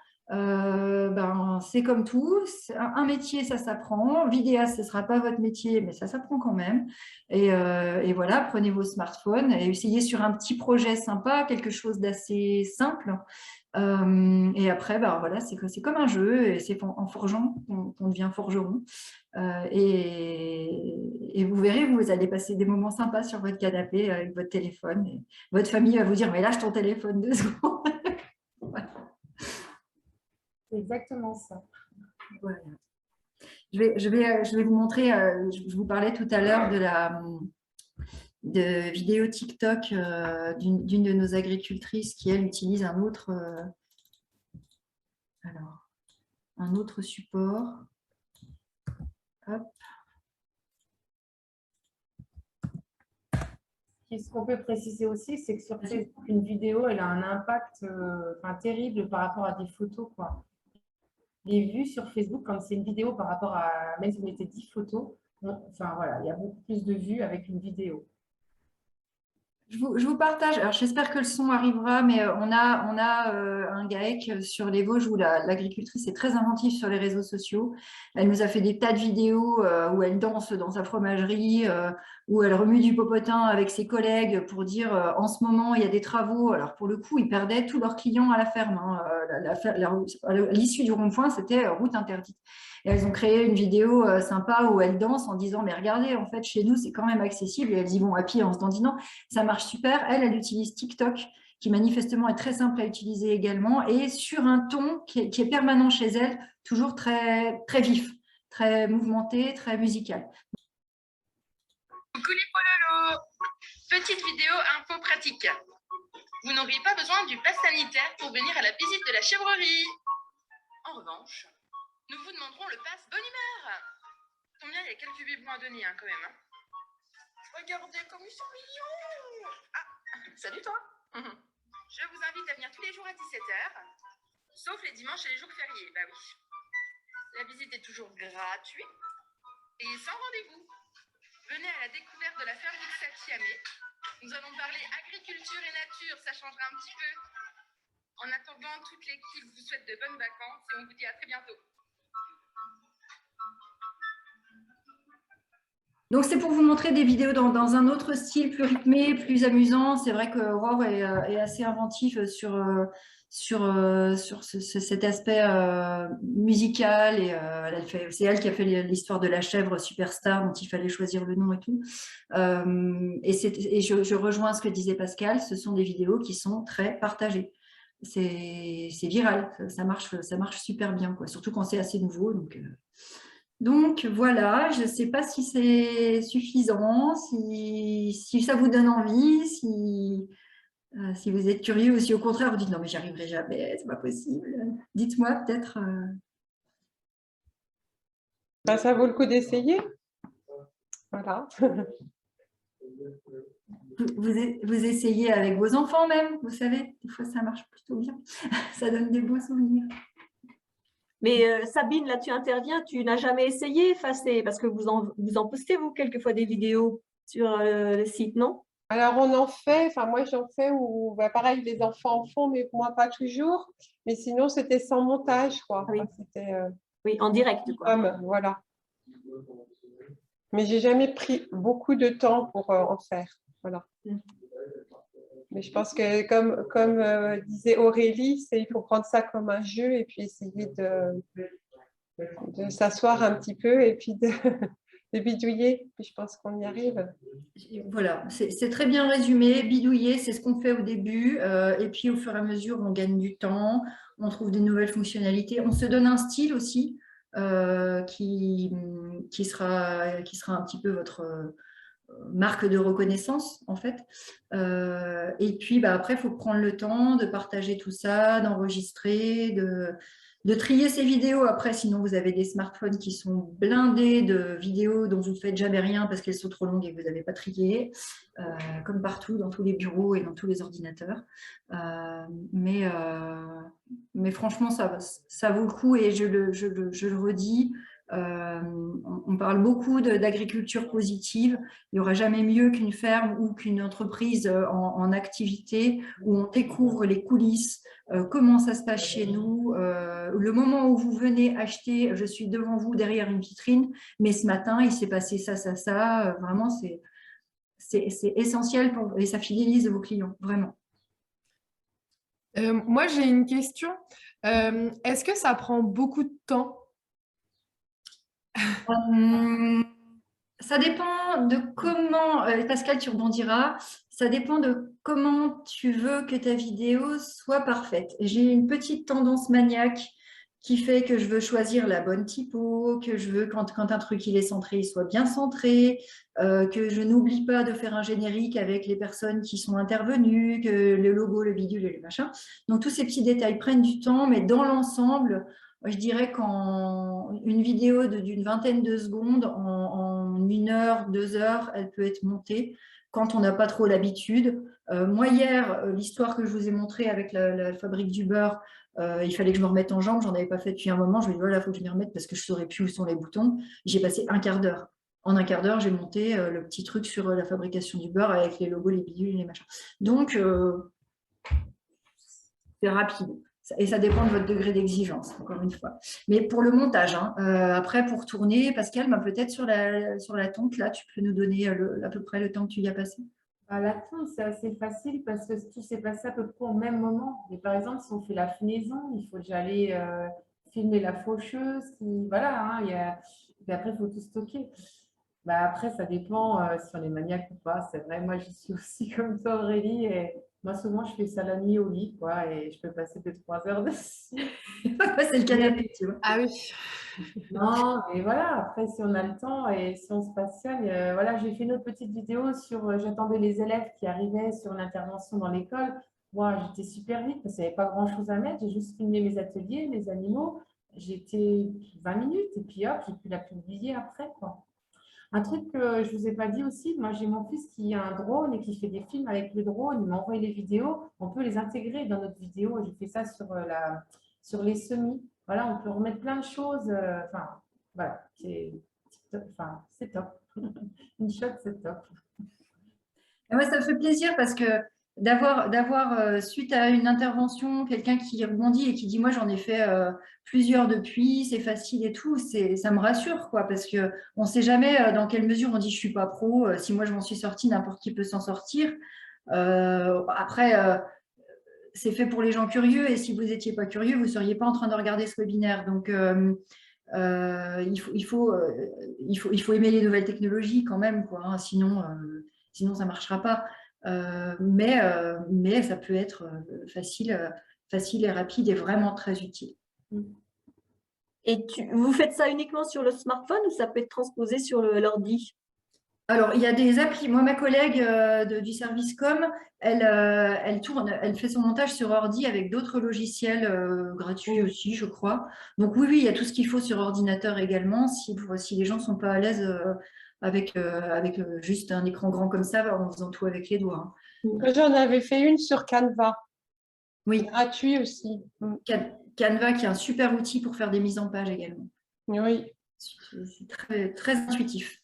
c'est comme tout, un métier, ça s'apprend, vidéaste, ce ne sera pas votre métier, mais ça s'apprend quand même. Et voilà, prenez vos smartphones et essayez sur un petit projet sympa, quelque chose d'assez simple. Et après, voilà, c'est comme un jeu, et c'est en forgeant qu'on devient forgeron. Et vous verrez, vous allez passer des moments sympas sur votre canapé avec votre téléphone. Et votre famille va vous dire, mais lâche ton téléphone 2 secondes. Voilà. C'est exactement ça. Voilà. Je vais vous montrer, je vous parlais tout à l'heure de vidéo TikTok d'une de nos agricultrices qui, elle, utilise un autre support. Hop. Ce qu'on peut préciser aussi, c'est que sur Facebook, une vidéo, elle a un impact terrible par rapport à des photos, quoi. Les vues sur Facebook, quand c'est une vidéo par rapport à, même si vous mettez 10 photos, voilà, il y a beaucoup plus de vues avec une vidéo. Je vous partage, alors j'espère que le son arrivera, mais on a un GAEC sur les Vosges où l'agricultrice est très inventive sur les réseaux sociaux. Elle nous a fait des tas de vidéos où elle danse dans sa fromagerie, où elle remue du popotin avec ses collègues pour dire en ce moment il y a des travaux. Alors pour le coup, ils perdaient tous leurs clients à la ferme. Hein. À l'issue du rond-point, c'était route interdite. Et elles ont créé une vidéo sympa où elles dansent en disant mais regardez, en fait chez nous c'est quand même accessible. Et elles y vont à pied en se dandinant. Ça marche super. Elle utilise TikTok, qui manifestement est très simple à utiliser également, et sur un ton qui est permanent chez elle, toujours très, très vif, très mouvementé, très musical. Coucou les pololos, petite vidéo info pratique. Vous n'auriez pas besoin du pass sanitaire pour venir à la visite de la chèvrerie. En revanche, nous vous demanderons le pass bonne humeur. Combien il y a quelques bébés à donner quand même. Hein. Regardez comme ils sont mignons. Ah, salut toi. Je vous invite à venir tous les jours à 17h, sauf les dimanches et les jours fériés. Bah oui. La visite est toujours gratuite et sans rendez-vous. Venez à la découverte de la ferme d'Ixatiamé. Nous allons parler agriculture et nature, ça changera un petit peu. En attendant, toute l'équipe vous souhaite de bonnes vacances et on vous dit à très bientôt. Donc, c'est pour vous montrer des vidéos dans un autre style, plus rythmé, plus amusant. C'est vrai que Aurore est assez inventif sur cet aspect musical. Et c'est elle qui a fait l'histoire de la chèvre superstar dont il fallait choisir le nom et tout. Et je rejoins ce que disait Pascal, ce sont des vidéos qui sont très partagées. c'est viral, ça marche super bien, quoi. Surtout quand c'est assez nouveau. Donc voilà, je ne sais pas si c'est suffisant, si ça vous donne envie, si vous êtes curieux ou si au contraire vous dites non mais j'y arriverai jamais, c'est pas possible. Dites-moi peut-être. Ben, ça vaut le coup d'essayer. Voilà. Vous essayez avec vos enfants même, vous savez, des fois ça marche plutôt bien, ça donne des beaux souvenirs. Mais Sabine, là tu interviens, tu n'as jamais essayé, parce que vous en postez vous quelquefois des vidéos sur le site, non? Alors, on en fait, enfin, moi j'en fais où, bah, pareil, les enfants en font, mais moi pas toujours. Mais sinon, c'était sans montage, quoi. Oui. Enfin, c'était Oui, en direct, quoi. voilà. Mais j'ai jamais pris beaucoup de temps pour en faire. Voilà. Mais je pense que, comme disait Aurélie, il faut prendre ça comme un jeu et puis essayer de s'asseoir un petit peu et puis de bidouiller. Puis je pense qu'on y arrive. Voilà, c'est très bien résumé. Bidouiller, c'est ce qu'on fait au début. Et puis au fur et à mesure, on gagne du temps, on trouve des nouvelles fonctionnalités. On se donne un style aussi qui sera un petit peu votre marque de reconnaissance en fait. Et puis bah, après, il faut prendre le temps de partager tout ça, d'enregistrer, de trier ces vidéos. Après, sinon, vous avez des smartphones qui sont blindés de vidéos dont vous ne faites jamais rien parce qu'elles sont trop longues et que vous n'avez pas trié, comme partout, dans tous les bureaux et dans tous les ordinateurs. Mais franchement, ça vaut le coup et je le redis. On parle beaucoup d'agriculture positive. Il n'y aura jamais mieux qu'une ferme ou qu'une entreprise en activité où on découvre les coulisses, comment ça se passe chez nous. Le moment où vous venez acheter, je suis devant vous derrière une vitrine, mais ce matin, il s'est passé ça, ça, ça. Vraiment, c'est essentiel et ça fidélise vos clients, vraiment. Moi, j'ai une question. Est-ce que ça prend beaucoup de temps? Ça dépend de comment, Pascal, tu rebondiras, ça dépend de comment tu veux que ta vidéo soit parfaite. J'ai une petite tendance maniaque qui fait que je veux choisir la bonne typo, que je veux, quand un truc il est centré, il soit bien centré, que je n'oublie pas de faire un générique avec les personnes qui sont intervenues, que le logo, le bidule et le machin. Donc tous ces petits détails prennent du temps, mais dans l'ensemble, je dirais qu'en une vidéo d'une vingtaine de secondes, en 1 heure, 2 heures, elle peut être montée quand on n'a pas trop l'habitude. Moi, hier, l'histoire que je vous ai montrée avec la fabrique du beurre, il fallait que je me remette en jambe. J'en avais pas fait depuis un moment. Je me dis, voilà, il faut que je m'y remette parce que je ne saurais plus où sont les boutons. J'ai passé un quart d'heure. En un quart d'heure, j'ai monté le petit truc sur la fabrication du beurre avec les logos, les bidules, les machins. Donc, c'est rapide. Et ça dépend de votre degré d'exigence, encore une fois. Mais pour le montage, hein, après, pour tourner, Pascal, peut-être sur la tonte, là, tu peux nous donner à peu près le temps que tu y as passé? La tonte, c'est assez facile parce que tout s'est passé à peu près au même moment. Et par exemple, si on fait la fenaison, il faut déjà aller filmer la faucheuse. Voilà, hein, et après, il faut tout stocker. Après, ça dépend si on est maniaque ou pas. C'est vrai, moi, j'y suis aussi comme toi, Aurélie. Et moi, souvent, je fais ça la nuit au lit, quoi, et je peux passer 2-3 heures dessus. C'est le canapé, tu vois. Ah oui. Non, mais voilà, après, si on a le temps et si on se passionne, voilà, j'ai fait une autre petite vidéo sur, j'attendais les élèves qui arrivaient sur l'intervention dans l'école. Moi, j'étais super vite parce qu'il n'y avait pas grand-chose à mettre. J'ai juste filmé mes ateliers, mes animaux. J'étais 20 minutes et puis hop, j'ai pu la publier après, quoi. Un truc que je ne vous ai pas dit aussi, moi j'ai mon fils qui a un drone et qui fait des films avec le drone, il m'a envoyé les vidéos, on peut les intégrer dans notre vidéo. J'ai fait ça sur les semis. Voilà, on peut remettre plein de choses. Enfin, voilà, c'est top. Une shot, c'est top. Et moi, ça me fait plaisir parce que d'avoir suite à une intervention, quelqu'un qui rebondit et qui dit, moi, j'en ai fait plusieurs depuis, c'est facile et tout, ça me rassure, quoi, parce qu'on ne sait jamais dans quelle mesure on dit, je ne suis pas pro, si moi, je m'en suis sortie, n'importe qui peut s'en sortir. Après, c'est fait pour les gens curieux et si vous n'étiez pas curieux, vous ne seriez pas en train de regarder ce webinaire. Donc, il faut aimer les nouvelles technologies quand même, quoi, hein, sinon ça ne marchera pas. Mais ça peut être facile facile et rapide et vraiment très utile. Et vous faites ça uniquement sur le smartphone ou ça peut être transposé sur l'ordi? Alors, il y a des applis. Moi, ma collègue du service com, elle fait son montage sur ordi avec d'autres logiciels gratuits aussi, je crois. Donc oui, il y a tout ce qu'il faut sur ordinateur également. Si les gens ne sont pas à l'aise avec juste un écran grand comme ça, en faisant tout avec les doigts. J'en avais fait une sur Canva. Oui. Gratuit aussi. Canva, qui est un super outil pour faire des mises en page également. Oui. C'est très, très intuitif.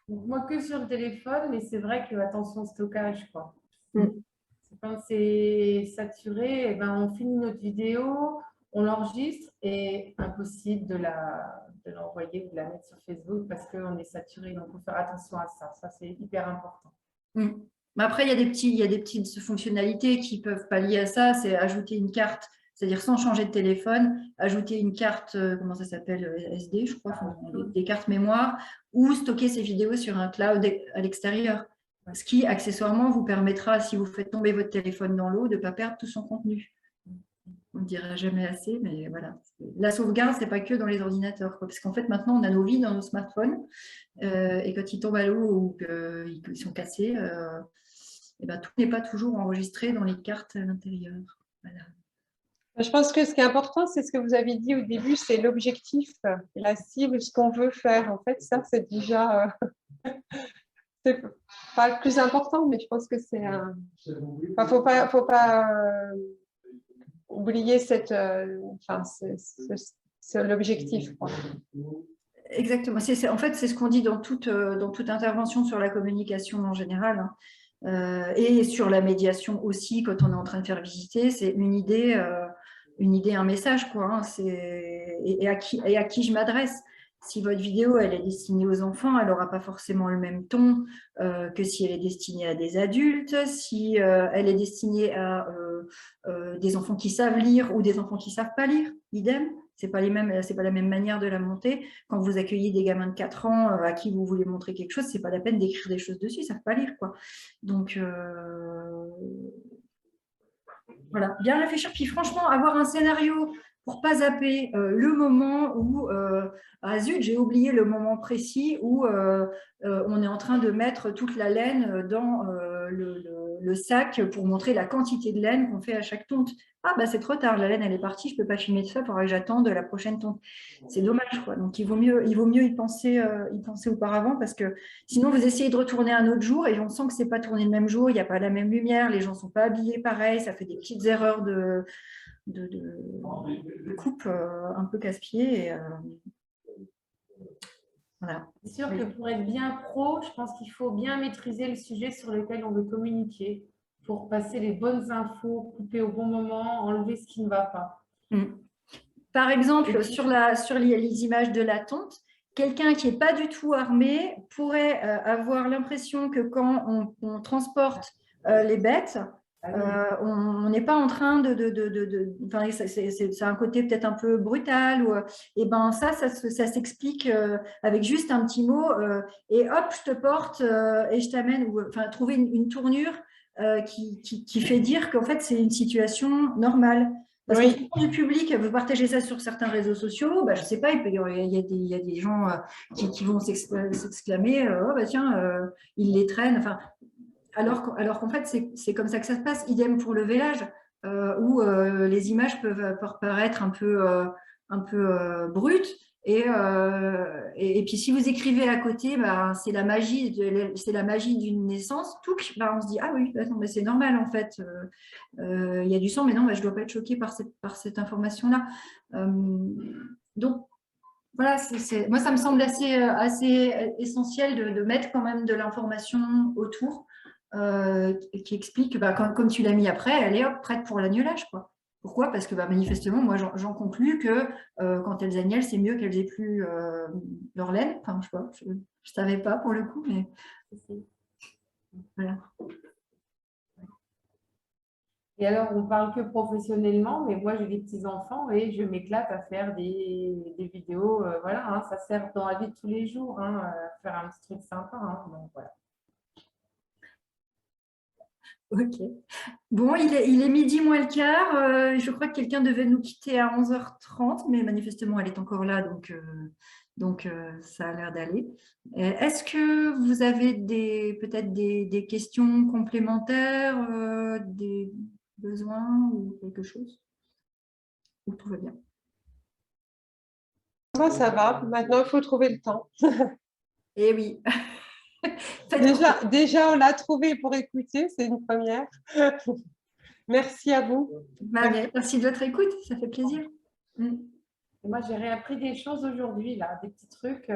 Moi, que sur le téléphone, mais c'est vrai que attention au stockage, quoi. Quand c'est saturé, eh ben, on finit notre vidéo, on l'enregistre et impossible de l'envoyer ou de la mettre sur Facebook parce qu'on est saturé. Donc, il faut faire attention à ça. Ça, c'est hyper important. Mais après, il y a des petites fonctionnalités qui peuvent pallier à ça. C'est ajouter une carte, c'est-à-dire sans changer de téléphone, ajouter une carte, comment ça s'appelle, SD, je crois, des cartes mémoire, ou stocker ces vidéos sur un cloud à l'extérieur. Ce qui, accessoirement, vous permettra, si vous faites tomber votre téléphone dans l'eau, de ne pas perdre tout son contenu. On ne dira jamais assez, mais voilà. La sauvegarde, ce n'est pas que dans les ordinateurs, quoi, parce qu'en fait, maintenant, on a nos vies dans nos smartphones, et quand ils tombent à l'eau ou qu'ils sont cassés, et ben, tout n'est pas toujours enregistré dans les cartes à l'intérieur. Voilà. Je pense que ce qui est important, c'est ce que vous avez dit au début, c'est l'objectif, la cible, ce qu'on veut faire. En fait, ça, c'est déjà... c'est pas le plus important, mais je pense que c'est un... Enfin, faut pas oublier l'objectif. Exactement. En fait, c'est ce qu'on dit dans toute intervention sur la communication en général, hein. Et sur la médiation aussi, quand on est en train de faire visiter, c'est une idée, un message, quoi, hein. Et à qui je m'adresse. Si votre vidéo elle est destinée aux enfants, elle n'aura pas forcément le même ton que si elle est destinée à des adultes, si elle est destinée à des enfants qui savent lire ou des enfants qui ne savent pas lire, idem. C'est pas la même manière de la monter. Quand vous accueillez des gamins de 4 ans à qui vous voulez montrer quelque chose, c'est pas la peine d'écrire des choses dessus, ils savent pas lire, quoi. Donc voilà, bien réfléchir. Puis franchement, avoir un scénario pour pas zapper le moment où ah zut, j'ai oublié le moment précis où on est en train de mettre toute la laine dans le sac pour montrer la quantité de laine qu'on fait à chaque tonte. Ah bah c'est trop tard, la laine elle est partie, je peux pas filmer ça, il faudra que j'attende la prochaine tonte. C'est dommage, quoi. Donc il vaut mieux y penser auparavant, parce que sinon vous essayez de retourner un autre jour et on sent que c'est pas tourné le même jour, il n'y a pas la même lumière, les gens sont pas habillés pareil, ça fait des petites erreurs de coupe un peu casse-pied. Voilà. C'est sûr que pour être bien pro, je pense qu'il faut bien maîtriser le sujet sur lequel on veut communiquer pour passer les bonnes infos, couper au bon moment, enlever ce qui ne va pas. Par exemple, sur les images de la tonte, quelqu'un qui n'est pas du tout armé pourrait avoir l'impression que quand on transporte les bêtes, on n'est pas en train enfin, c'est un côté peut-être un peu brutal, et ben ça s'explique avec juste un petit mot, et hop, je te porte et je t'amène, ou enfin trouver une tournure qui fait dire qu'en fait c'est une situation normale. Parce que du public, vous partagez ça sur certains réseaux sociaux, bah, je ne sais pas, il y a des gens qui vont s'exclamer, oh bah tiens, ils les traînent. Enfin, alors qu'en fait, c'est comme ça que ça se passe. Idem pour le vélage, où les images peuvent paraître un peu brutes. Et puis, si vous écrivez à côté, bah, c'est la magie d'une naissance. Tout, bah, on se dit, ah oui, bah, non, bah, c'est normal en fait. Il y a du sang, mais non, bah, je ne dois pas être choquée par cette information-là. Donc, voilà, moi, ça me semble assez essentiel de mettre quand même de l'information autour. Qui explique, bah, comme tu l'as mis après, elle est prête pour l'agnelage, quoi. Pourquoi? Parce que bah, manifestement, moi, j'en conclus que quand elles agnellent, c'est mieux qu'elles aient plus leur laine. Enfin, je ne savais pas pour le coup, mais voilà. Et alors, on parle que professionnellement, mais moi, j'ai des petits-enfants et je m'éclate à faire des vidéos. Voilà, hein, ça sert dans la vie de tous les jours, hein, faire un petit truc sympa. Hein, donc, voilà. Ok. Bon, il est midi moins le quart. Je crois que quelqu'un devait nous quitter à 11h30, mais manifestement, elle est encore là, donc ça a l'air d'aller. Est-ce que vous avez peut-être des questions complémentaires, des besoins ou quelque chose? Ou tout va bien? Moi, ça va. Maintenant, il faut trouver le temps. Eh oui. Déjà, on l'a trouvé pour écouter, c'est une première. Merci à vous. Merci de votre écoute, ça fait plaisir. Et moi, j'ai réappris des choses aujourd'hui, là, des petits trucs,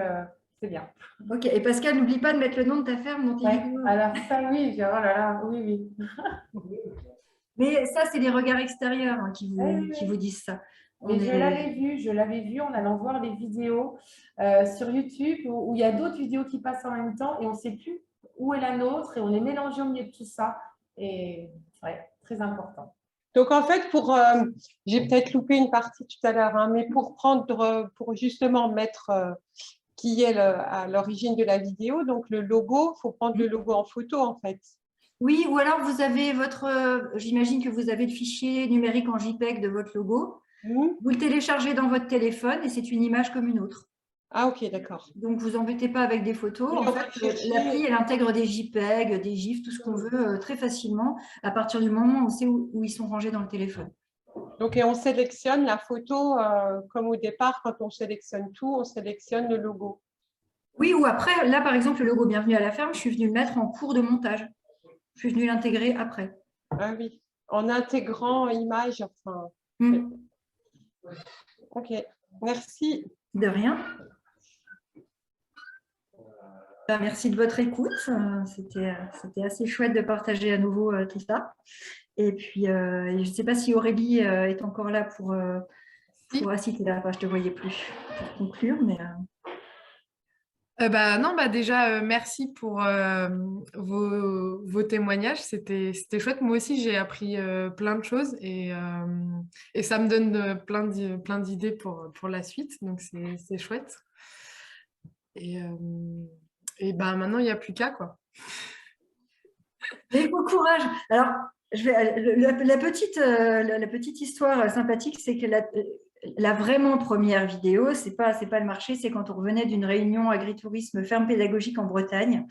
c'est bien. Ok, et Pascal, n'oublie pas de mettre le nom de ta ferme dans tes vidéos. Alors ça, oui, oh là là, oui, oui. Mais ça, c'est les regards extérieurs hein, qui vous disent ça. Mais je l'avais vu en allant voir les vidéos sur YouTube où il y a d'autres vidéos qui passent en même temps et on ne sait plus où est la nôtre et on est mélangé au milieu de tout ça. Et ouais, très important. Donc, en fait, j'ai peut-être loupé une partie tout à l'heure, hein, mais pour justement mettre qui est à l'origine de la vidéo, donc le logo, il faut prendre le logo en photo, en fait. Oui, ou alors vous avez j'imagine que vous avez le fichier numérique en JPEG de votre logo. Vous le téléchargez dans votre téléphone et c'est une image comme une autre. Ah, ok, d'accord. Donc, vous embêtez pas avec des photos. En fait, l'appli, elle intègre des JPEG, des GIFs, tout ce qu'on veut très facilement à partir du moment où on sait où ils sont rangés dans le téléphone. Donc, et on sélectionne la photo comme au départ, quand on sélectionne tout, on sélectionne le logo. Oui, ou après, là, par exemple, le logo Bienvenue à la ferme, je suis venue le mettre en cours de montage. Je suis venue l'intégrer après. Ah oui, en intégrant image, enfin. Ok, merci. De rien. Merci de votre écoute. C'était assez chouette de partager à nouveau tout ça. Et puis, je ne sais pas si Aurélie est encore là pour... Ah, si, tu es là, je ne te voyais plus pour conclure, mais... Non, déjà, merci pour vos témoignages. C'était chouette. Moi aussi, j'ai appris plein de choses et ça me donne plein d'idées pour la suite. Donc, c'est chouette. Et maintenant, il n'y a plus qu'à, quoi. Mais bon courage. Alors, la petite histoire sympathique, c'est que la vraiment première vidéo, c'est pas le marché, c'est quand on revenait d'une réunion agritourisme ferme pédagogique en Bretagne.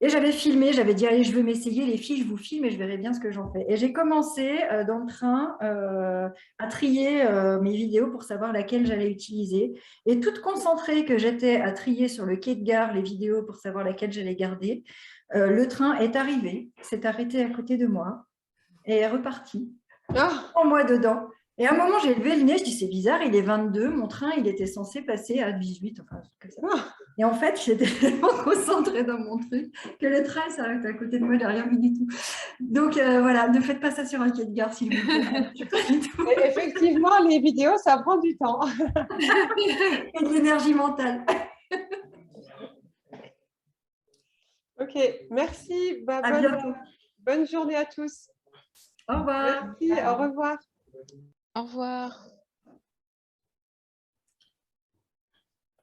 Et j'avais filmé, j'avais dit, allez, je veux m'essayer, les filles, je vous filme et je verrai bien ce que j'en fais. Et j'ai commencé dans le train à trier mes vidéos pour savoir laquelle j'allais utiliser. Et toute concentrée que j'étais à trier sur le quai de gare les vidéos pour savoir laquelle j'allais garder, le train est arrivé, s'est arrêté à côté de moi et est reparti. En moi dedans. Et à un moment, j'ai levé le nez, je dis, c'est bizarre, il est 22, mon train, il était censé passer à 18, enfin, comme ça. Et en fait, j'étais tellement concentrée dans mon truc que le train s'arrête à côté de moi, j'ai rien vu du tout. Donc, voilà, ne faites pas ça sur un quai de gare, s'il vous plaît. Effectivement, les vidéos, ça prend du temps. Et de l'énergie mentale. Ok, merci. Bonne journée à tous. Au revoir. Merci, au revoir. Au revoir.